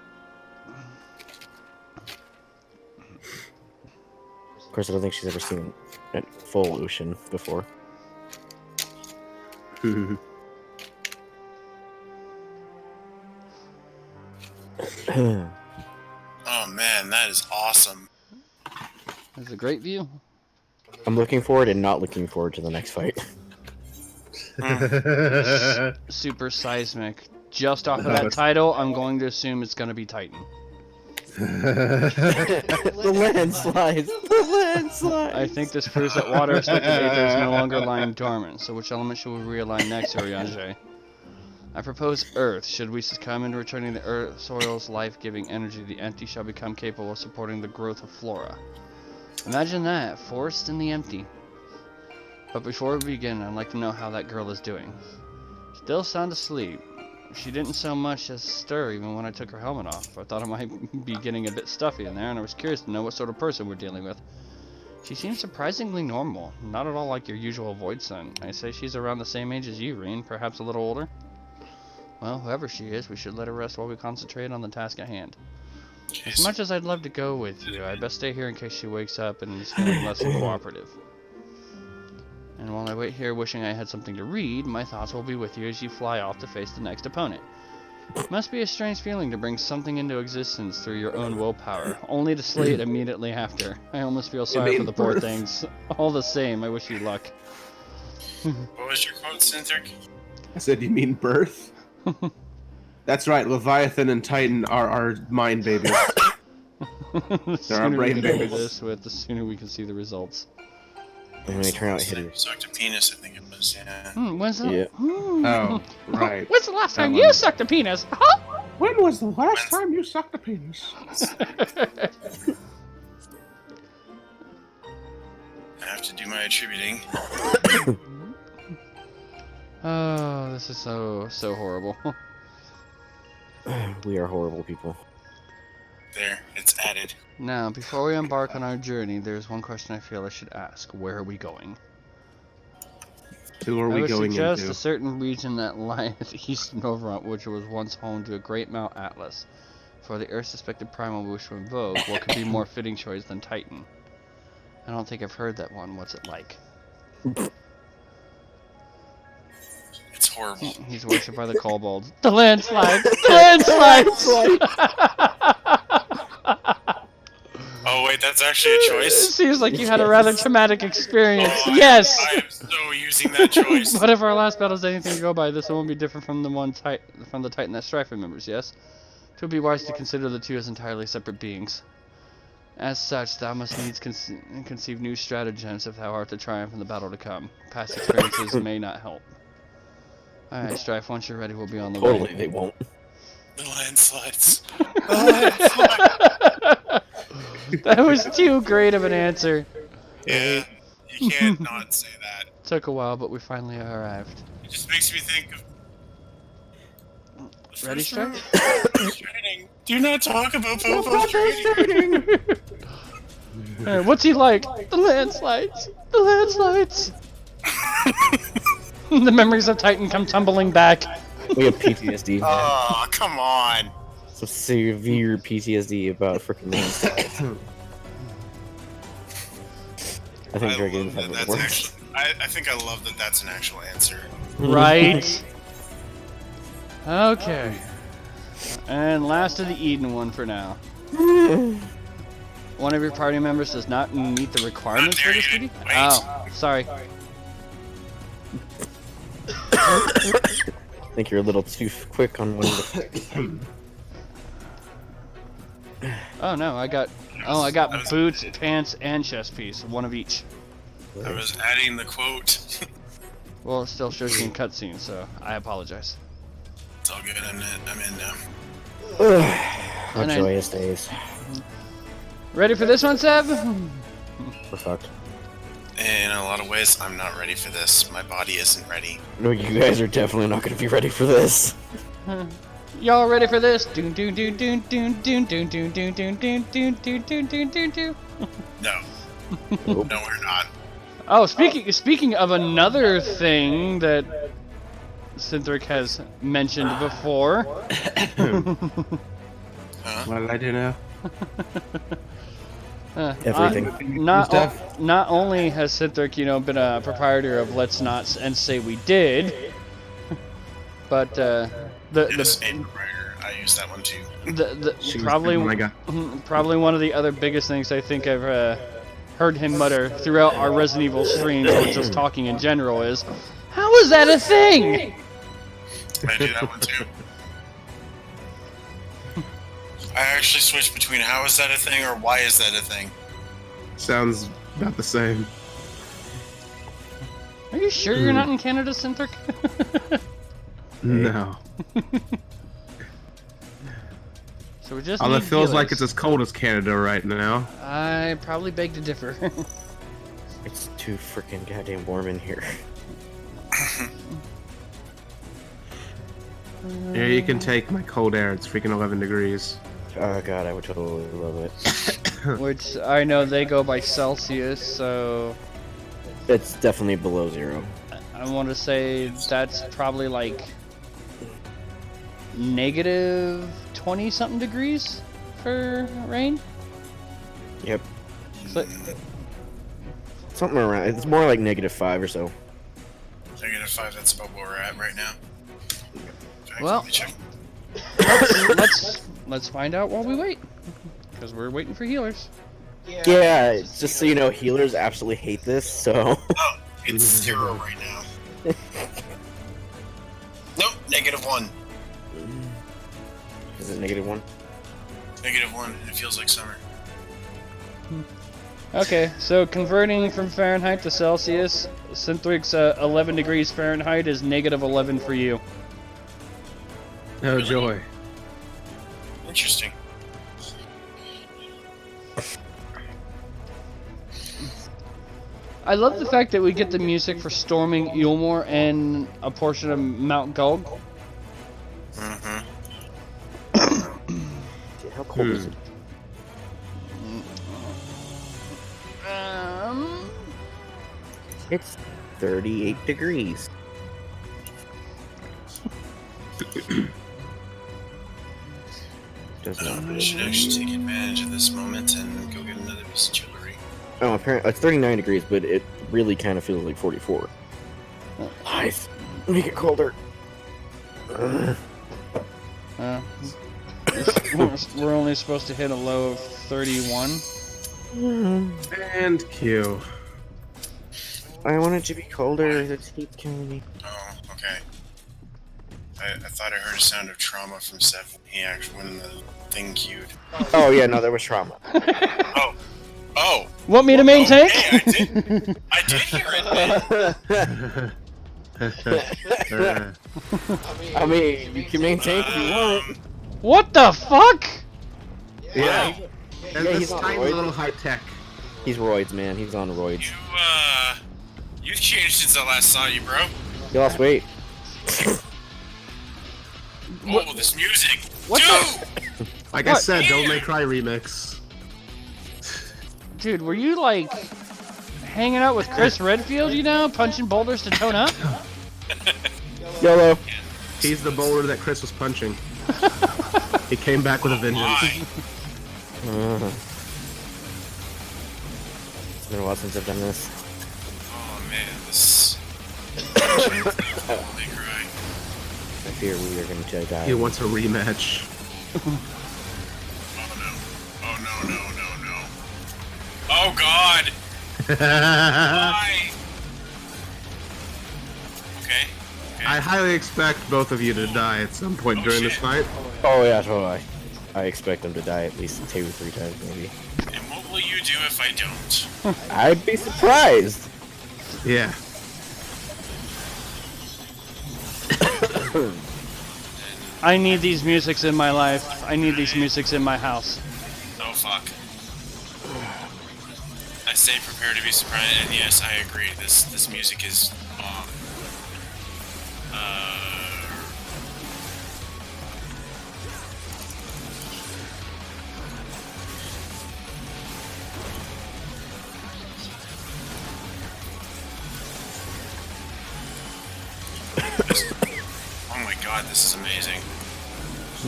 Of course, I don't think she's ever seen a full ocean before. Oh, man, that is awesome. It's a great view. I'm looking forward and not looking forward to the next fight. Super seismic. Just off of that title, I'm going to assume it's going to be Titan. The landslides! The landslides! I think this proves that water aspect of Aether is no longer lying dormant. So which element should we realign next, Oriange? I propose Earth. Should we succumb in returning the Earth soil's life-giving energy, the empty shall become capable of supporting the growth of flora. Imagine that, forest in the empty. But before we begin, I'd like to know how that girl is doing. Still sound asleep. She didn't so much as stir even when I took her helmet off. I thought it might be getting a bit stuffy in there, and I was curious to know what sort of person we're dealing with. She seems surprisingly normal, not at all like your usual Void Sun. I say she's around the same age as you, Rayn, perhaps a little older. Well, whoever she is, we should let her rest while we concentrate on the task at hand. As much as I'd love to go with you, I'd best stay here in case she wakes up and is feeling less cooperative. And while I wait here wishing I had something to read, my thoughts will be with you as you fly off to face the next opponent. Must be a strange feeling to bring something into existence through your own willpower, only to slay it immediately after. I almost feel sorry for the poor things. All the same, I wish you luck. What was your quote, Cynthric? I said, you mean birth? That's right, Leviathan and Titan are our mind babies. The sooner we can do this with, the sooner we can see the results. And they turn out hideous. Sucked a penis, I think it was, yeah. When's the... Yeah. Oh, right. When's the last time you sucked a penis? Huh? When was the last time you sucked a penis? have to do my attributing. Oh, this is so horrible. We are horrible people. There, it's added. Now, before we embark on our journey, there's one question I feel I should ask. Where are we going? Who are I we would going suggest into? a certain region that lies east of Norvrandt, which was once home to a great Mount Atlas. For the Earth's suspected primal wish to invoke, what could be more fitting choice than Titan? I don't think I've heard that one. What's it like? It's horrible. He's worshipped by the kobolds. The landslide! Landslides! Oh wait, that's actually a It choice? seems like you had a rather traumatic experience. Oh, Yes! I am so using that choice. But if our last battle is anything to go by, this one won't be different from the Titan that Strife remembers, yes? It would be wise to consider the two as entirely separate beings. As such, thou must needs conceive new stratagems if thou art to triumph in the battle to come. Past experiences may not help. Alright, Strife, once you're ready, we'll be on the way. Totally, they won't. The landslides. The landslides. That was too great of an answer. Yeah, you can't not say that. Took a while, but we finally arrived. It just makes me think of... Ready, Strife? Training. Do not talk about Popo's training. What's he like? The landslides! The landslides! The memories of Titan come tumbling back. We have PTSD. Oh, come on. Some severe PTSD about freaking landslides. I think I Dragons love have that it that's worse. actually, I think I love that that's an actual answer. Right? Okay. And last of the Eden one for now. One of your party members does not meet the requirements for this duty? Wait. Oh, sorry. I think you're a little too quick on one of the... Oh no, I got boots, pants, and chest piece, one of each. I was adding the quote. Well, it still shows you in cutscene, so I apologize. It's all good. I'm in now. How And I- joyous days. Ready for this one, Seb? We're fucked. In a lot of ways, I'm not ready for this. My body isn't ready. No, you guys are definitely not going to be ready for this. Y'all ready for this? Doon doon doon doon doon doon doon doon doon doon doon doon doon doon doon doon doon. No. No, we're not. Oh, speaking of another thing that Cynthric has mentioned before. What did I do now? Everything. Not only has Cynthric, been a proprietor of Let's Not and Say We Did, but Yes, and writer. I use that one too. probably Oh my God. probably one of the other biggest things I think I've heard him mutter throughout our Resident Evil streams or just talking in general is, how is that a thing? I do that one too. I actually switch between how is that a thing or why is that a thing. Sounds about the same. Are you sure you're not in Canada, Cynthric? No. So we just Although it need feels like healers. it's as cold as Canada right now. I probably beg to differ. It's too freaking goddamn warm in here. Yeah, you can take my cold air. It's freaking 11 degrees. Oh god, I would totally love it. Which I know they go by Celsius, so It's definitely below 0. I want to say that's probably like negative 20 something degrees for rain. Yep. So, Something around. It's more like -5 or so. -5, that's about where we're at right now. In fact, Well- let me check. let's find out while we wait, because we're waiting for healers. Yeah, it's just so you know, healers absolutely hate this, so... Oh, it's 0 right now. Nope, -1. Is it -1? -1. It feels like summer. Okay, so converting from Fahrenheit to Celsius, Cyntric's 11 degrees Fahrenheit is -11 for you. No joy. Interesting. I love the fact that we get the music for storming Eulmore and a portion of Mount Gulg. Mm-hmm. How cold is it? It's 38 degrees. Does not. I should actually take advantage of this moment and go get another piece of jewelry. Oh, apparently it's 39 degrees, but it really kind of feels like 44. Nice. Make it colder. We're only supposed to hit a low of 31. And Q. I want it to be colder. This heat's killing me. Oh, okay. I thought I heard a sound of trauma from Severn. He actually when the thing queued. Oh yeah, no, there was trauma. Oh. Oh. Want me to main tank? Okay, I did hear it. I mean, you can maintain if you want. What the fuck? Yeah. And Yeah, this he's on tiny roids. little high tech. He's roids, man. He's on roids. You've changed since I last saw you, bro. He lost weight. Oh, this music. What Dude! Like I What? said, Don't Make Cry remix. Dude, were you like hanging out with Chris Redfield, you know, punching boulders to tone up? YOLO. He's the bowler that Chris was punching. He came back with a vengeance. Why? It's been a while since I've done this. Oh man, this. Holy cry. I fear we are going to die. He wants a rematch. Oh no. Oh no, no, no, no. Oh god! Why? Okay. I highly expect both of you to die at some point during this shit. fight. Oh yeah, totally. I expect him to die at least 2 or 3 times, maybe. And what will you do if I don't? I'd be surprised. Yeah. I need these musics in my life. I need these musics in my house. Oh fuck. I say prepare to be surprised, and yes, I agree. This music is bomb. Oh my god, this is amazing.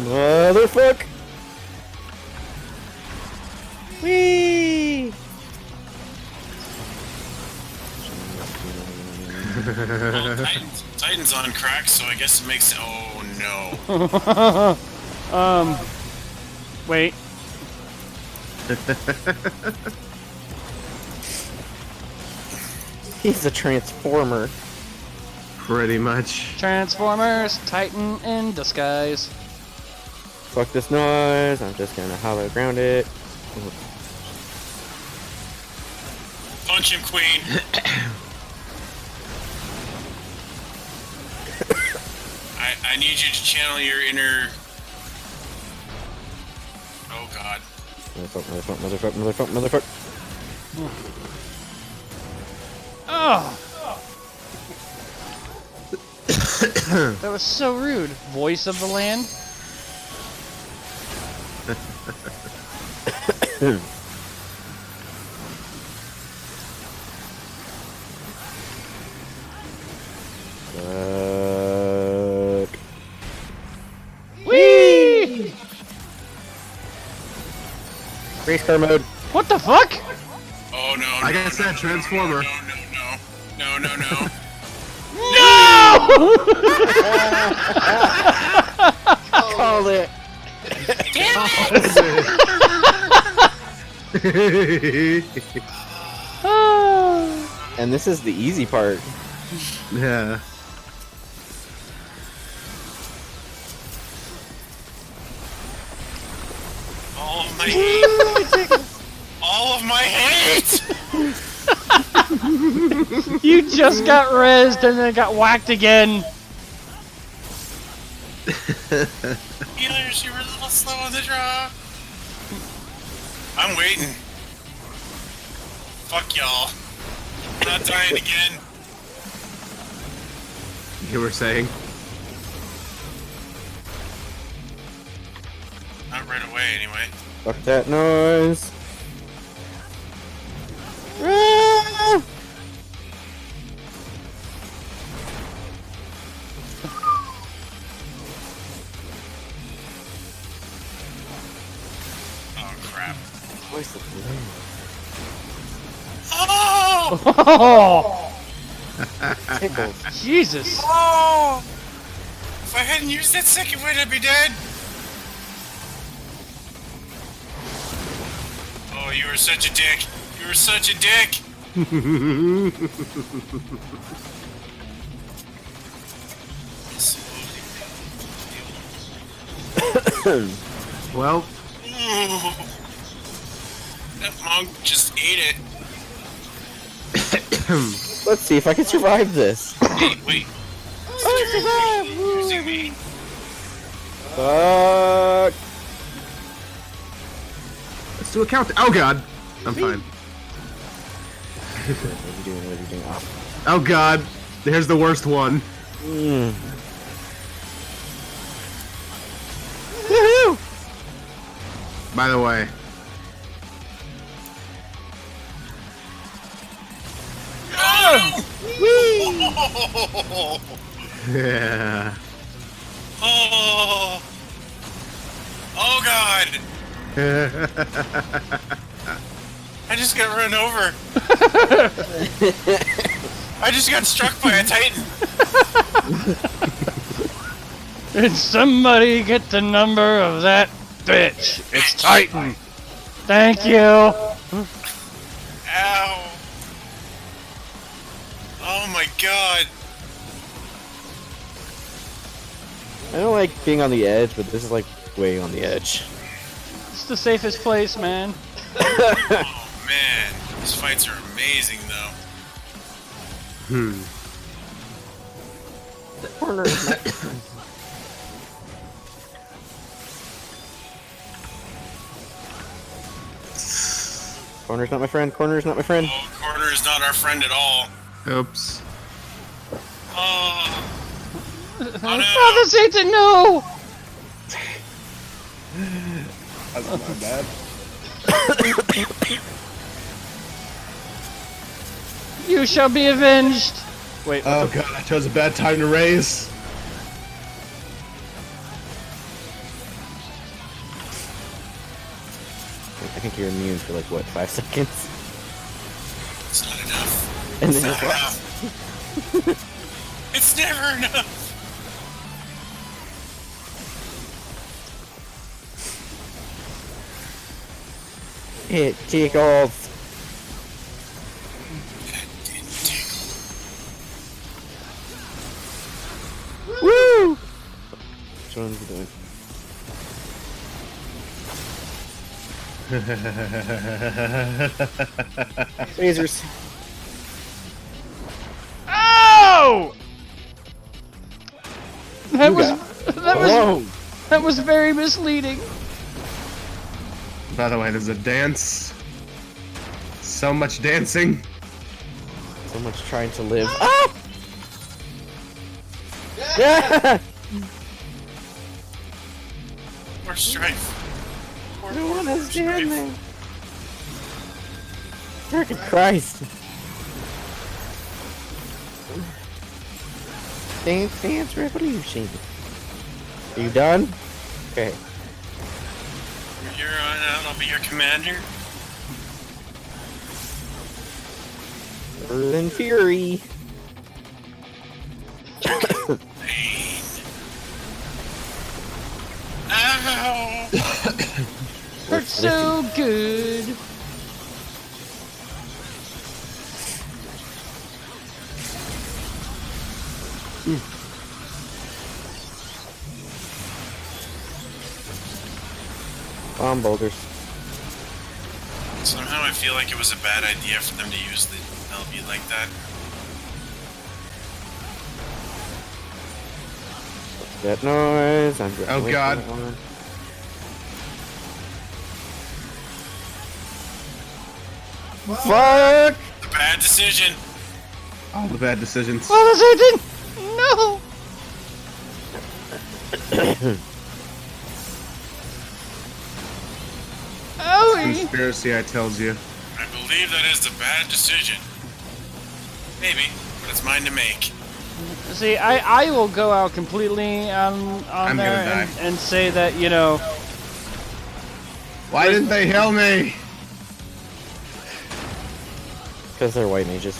Motherfuck! Whee! Well, Titan's on crack, so I guess it makes. Oh no. Wait. He's a transformer. Pretty much. Transformers, Titan in disguise. Fuck this noise. I'm just gonna hollow ground it. Punch him, Queen. I need you to channel your inner. Oh god. Motherfuck. Oh! That was so rude. Voice of the land. Whee! Race car mode. What the fuck? Oh no. Like I said, Transformer. No. Call it. And this is the easy part. Yeah. All of my hate. All of my hate. You just got rezzed and then got whacked again. Healers, you were a little slow on the draw. I'm waiting. Fuck y'all. Not dying again. You were saying? Not right away, anyway. Fuck that noise. Ah! Oh, crap. Where's the Oh! Oh, tickles? Jesus. Oh! If I hadn't used that second wind, I'd be dead. Oh, you were such a dick. You were such a dick. Well, Ooh. That monk just ate it. Let's see if I can survive this. Hey, wait. Using me. Fuck. let's do a count. Oh god, I'm fine. What are you doing? What are you doing? Oh. Oh god, there's the worst one. Mm. Woohoo! By the way. Oh! Yeah. Oh! Oh god! I just got run over. I just got struck by a titan. Did somebody get the number of that bitch? It's Titan. Thank you. Ow. Oh my god. I don't like being on the edge, but this is like way on the edge. It's the safest place, man. Oh man. These fights are amazing though. Corner is not. Corner's not my friend. Corner's not my friend. Oh, Corner is not our friend at all. Oops. Oh. Oh Father Satan, no! That's not bad. You shall be avenged. Wait. Oh god, I chose a bad time to raise. I think you're immune for like what, 5 seconds? It's not enough. And It's then not you're enough. It's never enough. It tickles. Woo! Which one's he doing? Lasers. Ow! That You was got alone. that was very misleading. By the way, there's a dance. So much dancing. So much trying to live. Ah! Yeah! Poor Strife. Poor, No poor, one poor has stand Strife. there. Frickin' Christ. Dance, Rick. What are you saying? Are you done? Okay. You're on out. I'll be your commander. Earth and Fury. Pain. Ow! Hurts so good. Bomb boulders. Somehow I feel like it was a bad idea for them to use the LB like that. That noise. I'm getting Oh, away from God. that one. Fuck! The bad decision. All the bad decisions. What was I doing? No! Owie! Conspiracy, I tells you. I believe that is the bad decision. Maybe, but it's mine to make. See, I will go out completely on I'm there gonna die. and say that, you know... Why didn't they heal me? Because they're white mages.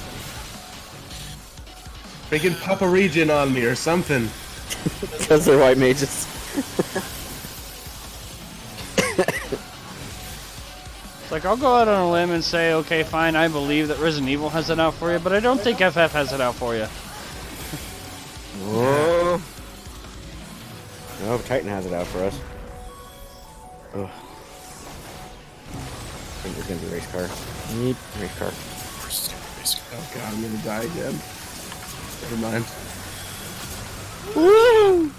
Freaking Papa Region on me or something. Because they're white mages. Like, I'll go out on a limb and say, okay, fine, I believe that Resident Evil has it out for you, but I don't think FF has it out for you. Whoa. No, Titan has it out for us. Ugh. I think it's gonna be a race car. Neat race car. Oh god, I'm gonna die again. Never mind. Woo!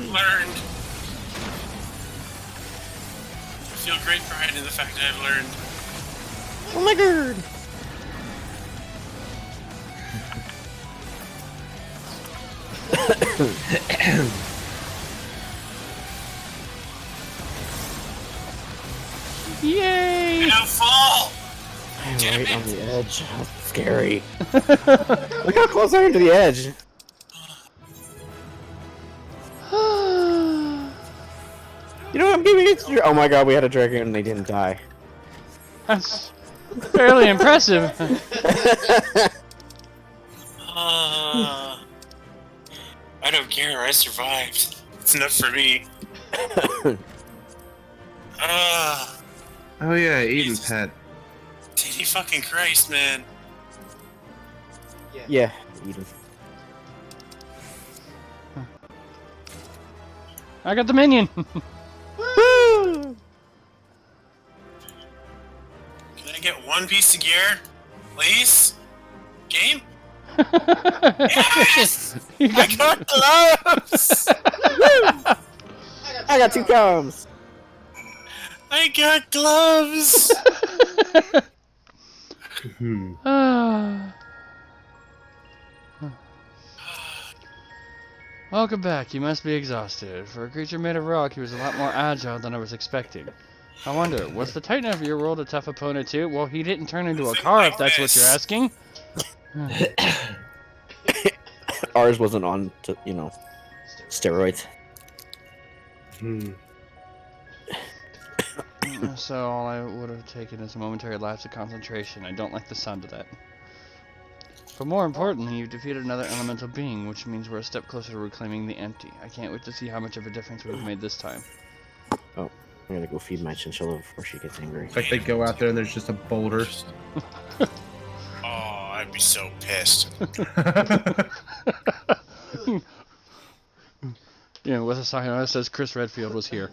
Learned. I feel great pride in the fact that I've learned. Oh my god! Yay! Now fall! I'm right on the edge. That's scary. Look how close I am to the edge. You know what? I'm giving it to. Oh my god, we had a dragon and they didn't die. That's fairly impressive. I don't care, I survived. It's enough for me. Oh yeah, Eden Pet. Titty fucking Christ, man. Yeah, Eden. I got the minion. Woo! Can I get one piece of gear? Please? Game? Yes! I got gloves! I got 2 combs. I got gloves! Welcome back. You must be exhausted. For a creature made of rock, he was a lot more agile than I was expecting. I wonder, was the Titan of your world a tough opponent too? Well, he didn't turn into a car, if that's what you're asking. Ours wasn't on, to, you know, steroids. So all I would have taken is a momentary lapse of concentration. I don't like the sound of that. But more importantly, you've defeated another elemental being, which means we're a step closer to reclaiming the empty. I can't wait to see how much of a difference we've made this time. Oh, I'm gonna go feed my chinchilla before she gets angry. Like they go out there and there's just a boulder. Oh, I'd be so pissed. Yeah, with a sign that says Chris Redfield was here.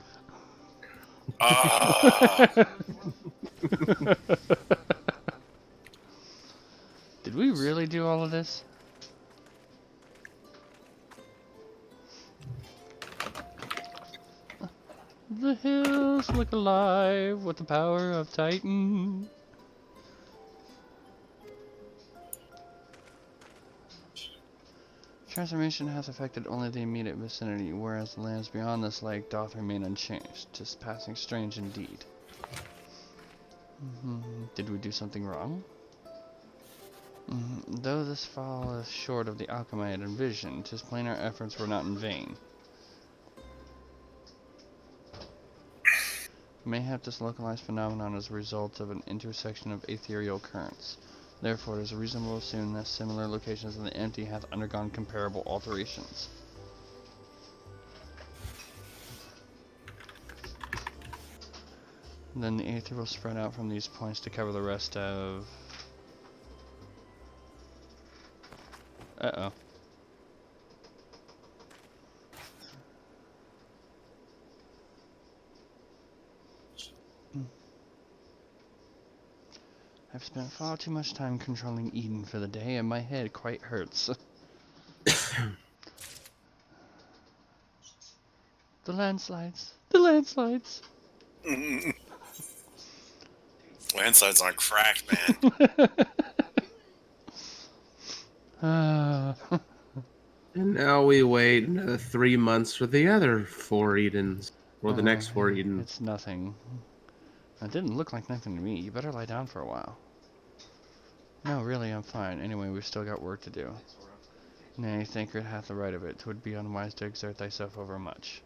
Did we really do all of this? The hills look alive with the power of Titan. Transformation has affected only the immediate vicinity, whereas the lands beyond this lake doth remain unchanged. 'Tis passing strange indeed. Did we do something wrong? Though this falleth short of the alchemy I had envisioned, 'tis plain our efforts were not in vain. Mayhap this localized phenomenon is a result of an intersection of ethereal currents. Therefore, it is reasonable to assume that similar locations in the empty have undergone comparable alterations. Then the aether will spread out from these points to cover the rest of... Uh-oh. I've spent far too much time controlling Eden for the day, and my head quite hurts. The landslides! The landslides! Landside's on crack, man. And now we wait another 3 months for the other 4 Edens. Or the next 4 Edens. It's nothing. It didn't look like nothing to me. You better lie down for a while. No, really, I'm fine. Anyway, we've still got work to do. Nay, Thancred hath the right of it. 'Twould be unwise to exert thyself over much.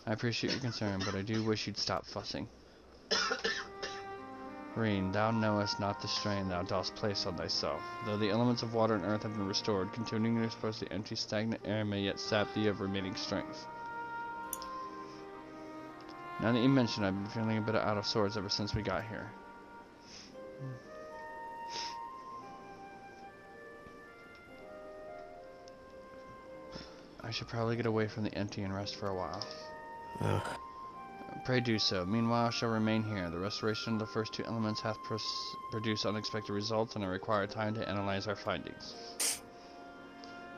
I appreciate your concern, but I do wish you'd stop fussing. Rayn, thou knowest not the strain thou dost place on thyself. Though the elements of water and earth have been restored, continuing to expose the empty, stagnant air may yet sap thee of remaining strength. Now that you mention, I've been feeling a bit out of sorts ever since we got here. I should probably get away from the empty and rest for a while. Ugh. Pray do so. Meanwhile, I shall remain here. The restoration of the first two elements hath produced unexpected results, and I require time to analyze our findings.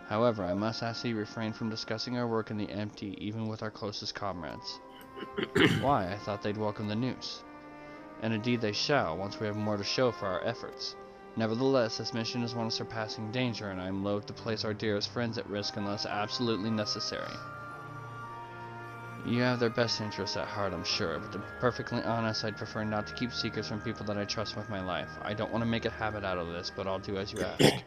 However, I must ask that you refrain from discussing our work in the empty, even with our closest comrades. Why? I thought they'd welcome the news. And indeed they shall, once we have more to show for our efforts. Nevertheless, this mission is one of surpassing danger, and I am loath to place our dearest friends at risk unless absolutely necessary. You have their best interests at heart, I'm sure, but to be perfectly honest, I'd prefer not to keep secrets from people that I trust with my life. I don't want to make a habit out of this, but I'll do as you ask.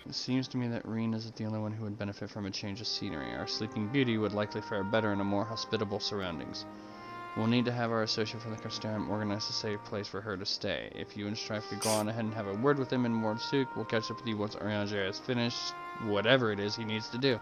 It seems to me that Rayn isn't the only one who would benefit from a change of scenery. Our Sleeping Beauty would likely fare better in a more hospitable surroundings. We'll need to have our associate from the Castarium organize a safe place for her to stay. If you and Strife could go on ahead and have a word with him in Mordsuk, we'll catch up with you once Ariange has finished whatever it is he needs to do.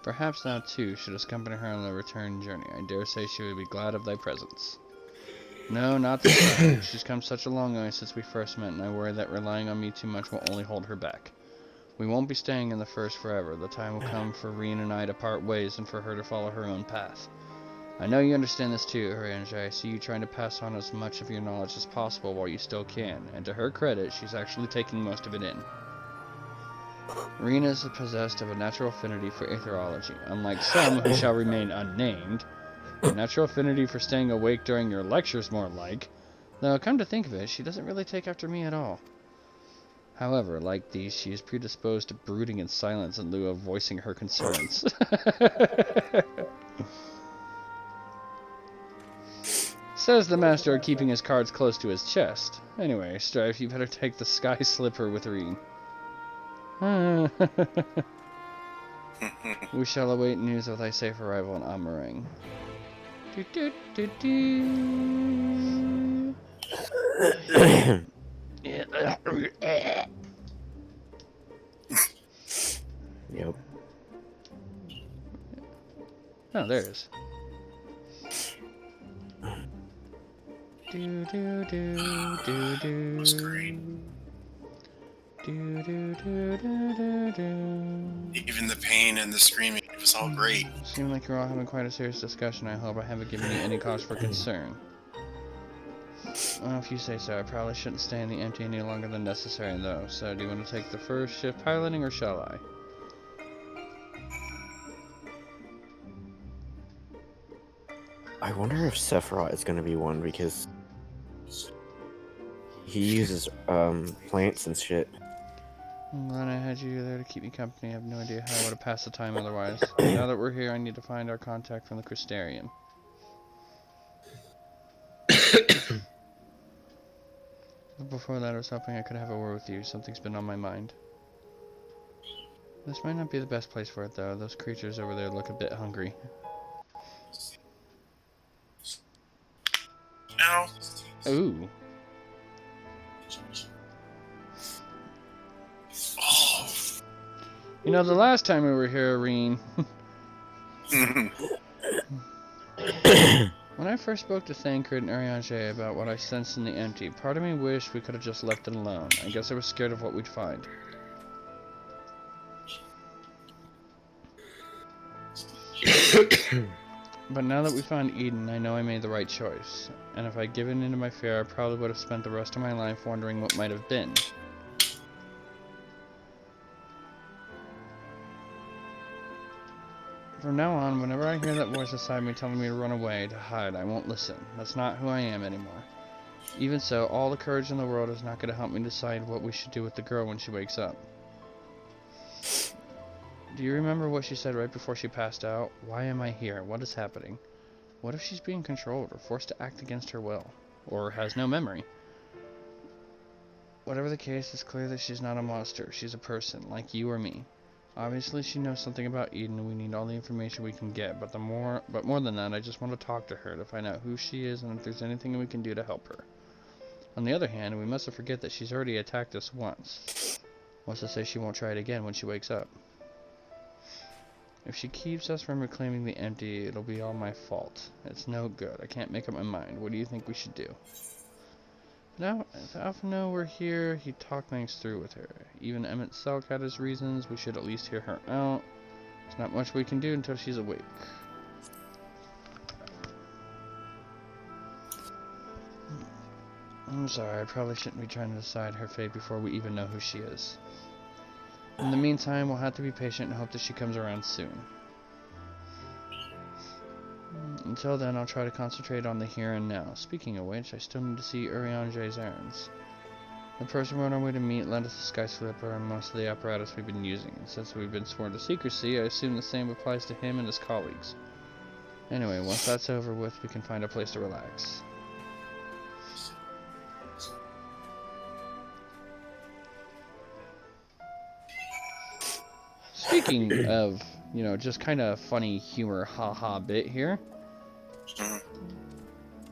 Perhaps thou too shouldst accompany her on the return journey. I dare say she would be glad of thy presence. No, not this time. She's come such a long way since we first met, and I worry that relying on me too much will only hold her back. We won't be staying in the First forever. The time will come for Rayn and I to part ways and for her to follow her own path. I know you understand this too, Ariange. I see you trying to pass on as much of your knowledge as possible while you still can, and to her credit, she's actually taking most of it in. Rayn is possessed of a natural affinity for aetherology, unlike some who shall remain unnamed. A natural affinity for staying awake during your lectures, more like. Though, come to think of it, she doesn't really take after me at all. However, like these, she is predisposed to brooding in silence in lieu of voicing her concerns. Says the master, keeping his cards close to his chest. Anyway, Strife, you better take the sky slipper with Rayn. We shall await news of thy safe arrival in Amarang. Yep. Oh, there it is. That was great. Even the pain and the screaming, it was all great. Seem like you're all having quite a serious discussion. I hope I haven't given you any cause for concern. Well, if you say so, I probably shouldn't stay in the empty any longer than necessary, though. So, do you want to take the first shift piloting, or shall I? I wonder if Sephiroth is going to be one, because he uses plants and shit. I'm glad I had you there to keep me company. I have no idea how I would have passed the time otherwise. Now that we're here, I need to find our contact from the Crystarium. But before that, I was hoping I could have a word with you. Something's been on my mind. This might not be the best place for it, though. Those creatures over there look a bit hungry. Ow. Ooh. Oh. You know, the last time we were here, Rayn, when I first spoke to Thancred and Ariange about what I sensed in the empty, part of me wished we could have just left it alone. I guess I was scared of what we'd find. But now that we found Eden, I know I made the right choice. And if I'd given in to my fear, I probably would have spent the rest of my life wondering what might have been. From now on, whenever I hear that voice inside me telling me to run away, to hide, I won't listen. That's not who I am anymore. Even so, all the courage in the world is not going to help me decide what we should do with the girl when she wakes up. Do you remember what she said right before she passed out? Why am I here? What is happening? What if she's being controlled or forced to act against her will? Or has no memory? Whatever the case, it's clear that she's not a monster. She's a person, like you or me. Obviously, she knows something about Eden, and we need all the information we can get. But more than that, I just want to talk to her to find out who she is and if there's anything we can do to help her. On the other hand, we mustn't forget that she's already attacked us once. What's to say she won't try it again when she wakes up? If she keeps us from reclaiming the empty, it'll be all my fault. It's no good. I can't make up my mind. What do you think we should do? Now, if Alpha know we're here, he'd talk things through with her. Even Emmett Selk had his reasons. We should at least hear her out. There's not much we can do until she's awake. I'm sorry, I probably shouldn't be trying to decide her fate before we even know who she is. In the meantime, we'll have to be patient and hope that she comes around soon. Until then, I'll try to concentrate on the here and now. Speaking of which, I still need to see Urianje's errands. The person we're on our way to meet lent us a sky slipper and most of the apparatus we've been using. And since we've been sworn to secrecy, I assume the same applies to him and his colleagues. Anyway, once that's over with, we can find a place to relax. Speaking of, you know, just kind of funny humor, haha bit here.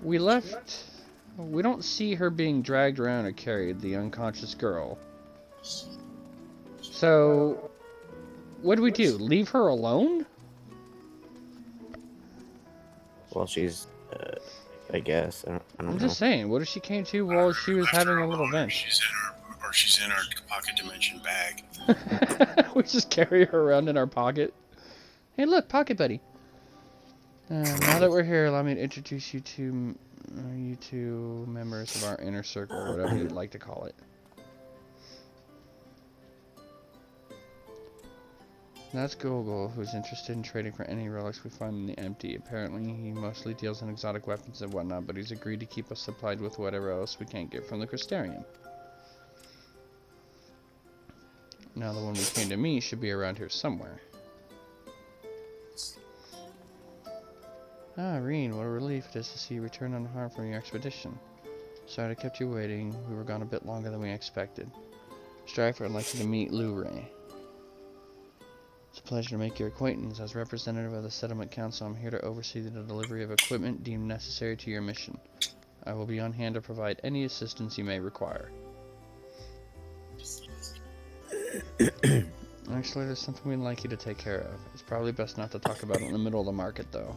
We don't see her being dragged around or carried, the unconscious girl. So, what do we do? Leave her alone? Well, she's, I guess. I don't know. I'm just saying, what if she came to while she was having a little vent? She's in our pocket dimension bag. We just carry her around in our pocket. Hey, look, pocket buddy. Now that we're here, allow me to introduce you to members of our inner circle, whatever you'd like to call it. That's Gogol, who's interested in trading for any relics we find in the empty. Apparently, he mostly deals in exotic weapons and whatnot, but he's agreed to keep us supplied with whatever else we can't get from the Crystarium. Now the one we came to meet should be around here somewhere. Ah, Rayn, what a relief it is to see you return unharmed from your expedition. Sorry I kept you waiting. We were gone a bit longer than we expected. Strifer, I'd like you to meet Lou-Ray. It's a pleasure to make your acquaintance. As representative of the Settlement Council, I'm here to oversee the delivery of equipment deemed necessary to your mission. I will be on hand to provide any assistance you may require. Actually, there's something we'd like you to take care of. It's probably best not to talk about it in the middle of the market, though.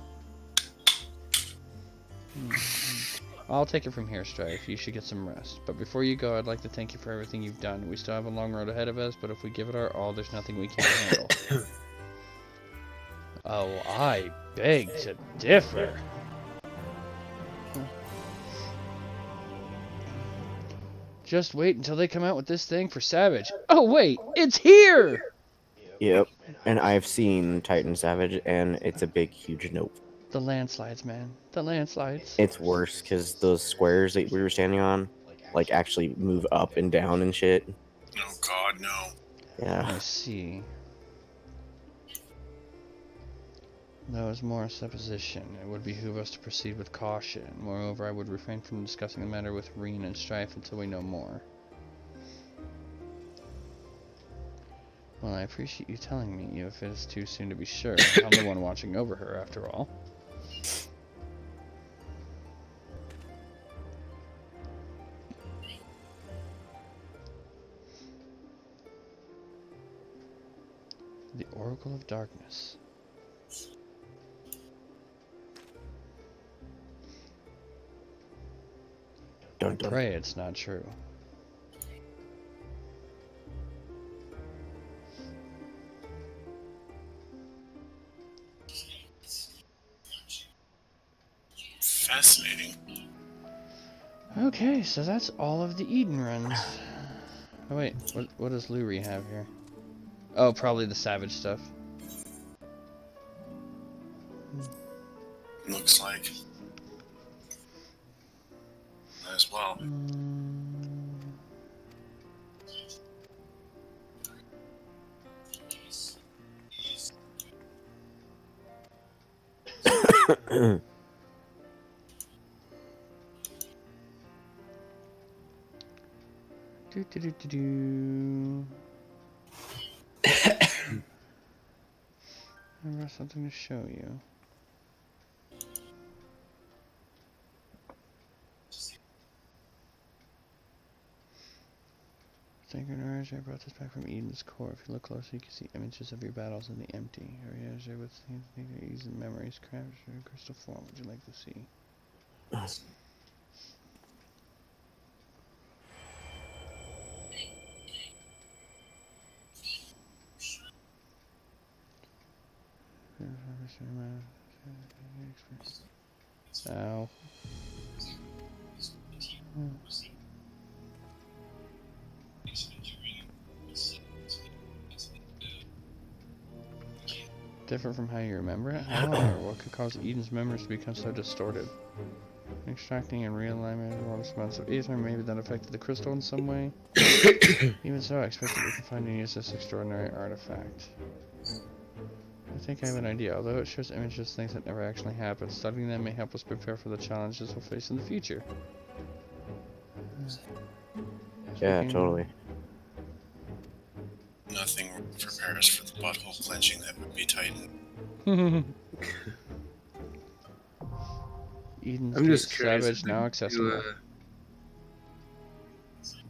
I'll take it from here, Strife. You should get some rest. But before you go, I'd like to thank you for everything you've done. We still have a long road ahead of us, but if we give it our all, there's nothing we can't handle. Oh, I beg to differ. Just wait until they come out with this thing for Savage. Oh, wait, it's here! Yep, and I've seen Titan Savage, and it's a big, huge nope. The landslides, man. The landslides. It's worse, because those squares that we were standing on, like, actually move up and down and shit. Oh, God, no. Yeah. I see. That was more a supposition. It would behoove us to proceed with caution. Moreover, I would refrain from discussing the matter with Rayn and Strife until we know more. Well, I appreciate you telling me, if it is too soon to be sure. I'm the one watching over her, after all. The Oracle of Darkness. Dun, dun. Pray it's not true. Fascinating. Okay, so that's all of the Eden runs. Oh wait, what does Lurie have here? Oh, probably the Savage stuff. Looks like. As well. I've got something to show you. Thank you, Naraj. I brought this back from Eden's core. If you look closely, you can see images of your battles in the empty areas with ease and memories crafted in crystal form. Would you like to see? Ow. Different from how you remember it? However, what could cause Eden's memories to become so distorted? Extracting and realignment of large amounts of ether, maybe that affected the crystal in some way? Even so, I expect that we can find and use this extraordinary artifact. I think I have an idea. Although it shows images of things that never actually happened, studying them may help us prepare for the challenges we'll face in the future. Yeah, totally. Nothing prepares for the butthole clenching that would be Titan. Eden's I'm just Gate curious. Savage now accessible.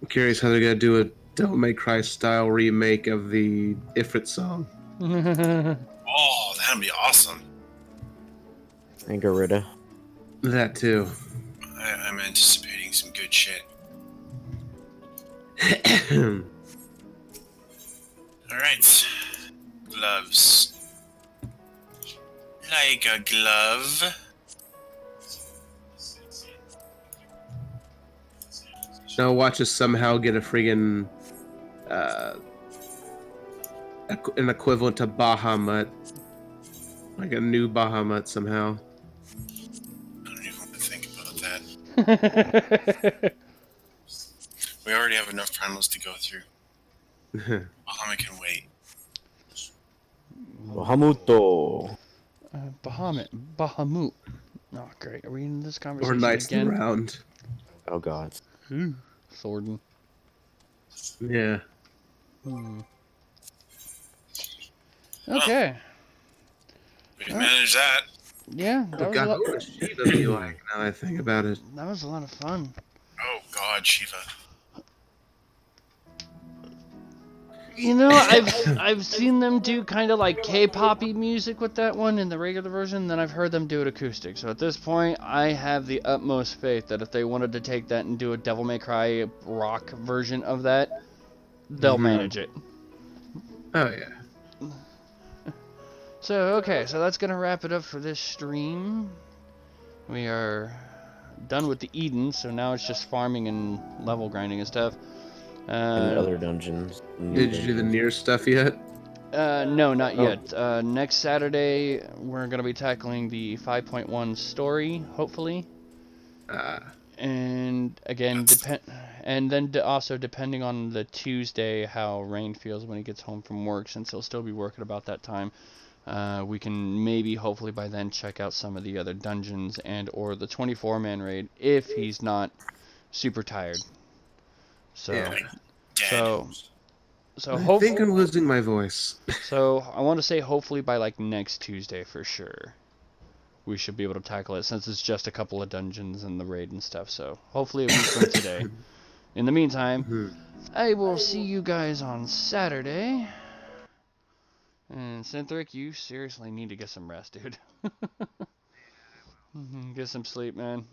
I'm curious how they're gonna do a Devil May Cry style remake of the Ifrit song. Oh, that'd be awesome. And Garida. That too. I'm anticipating some good shit. Alright. Gloves. Like a glove. Now watch us somehow get a friggin' an equivalent to Bahamut. Like a new Bahamut somehow. I don't even want to think about that. We already have enough primals to go through. Bahamut can wait. Bahamuto. Bahamut. Oh, great. Are we in this Or conversation Knights again? Around. Oh god. Thornton. Yeah. Okay. We can manage that. Yeah, that Oh was god, a lot. what would Shiva be like now that I think about it? That was a lot of fun. Oh god, Shiva. You know, I've seen them do kind of like K-poppy music with that one in the regular version, then I've heard them do it acoustic. So at this point, I have the utmost faith that if they wanted to take that and do a Devil May Cry rock version of that, they'll manage it. Oh yeah. So okay, so that's gonna wrap it up for this stream. We are done with the Eden, so now it's just farming and level grinding and stuff. And other dungeons. Did you do the near stuff yet? No, not Oh. yet. Next Saturday, we're going to be tackling the 5.1 story, hopefully. And again, also depending on the Tuesday, how Rain feels when he gets home from work, since he'll still be working about that time. We can maybe, hopefully by then, check out some of the other dungeons and or the 24-man raid if he's not super tired. So, Yeah. so I hopefully, think I'm losing my voice. so I want to say hopefully by like next Tuesday for sure, we should be able to tackle it since it's just a couple of dungeons and the raid and stuff. So hopefully a week from today. In the meantime, I will see you guys on Saturday. And Cynthric, you seriously need to get some rest, dude. Get some sleep, man.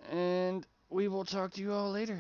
And we will talk to you all later.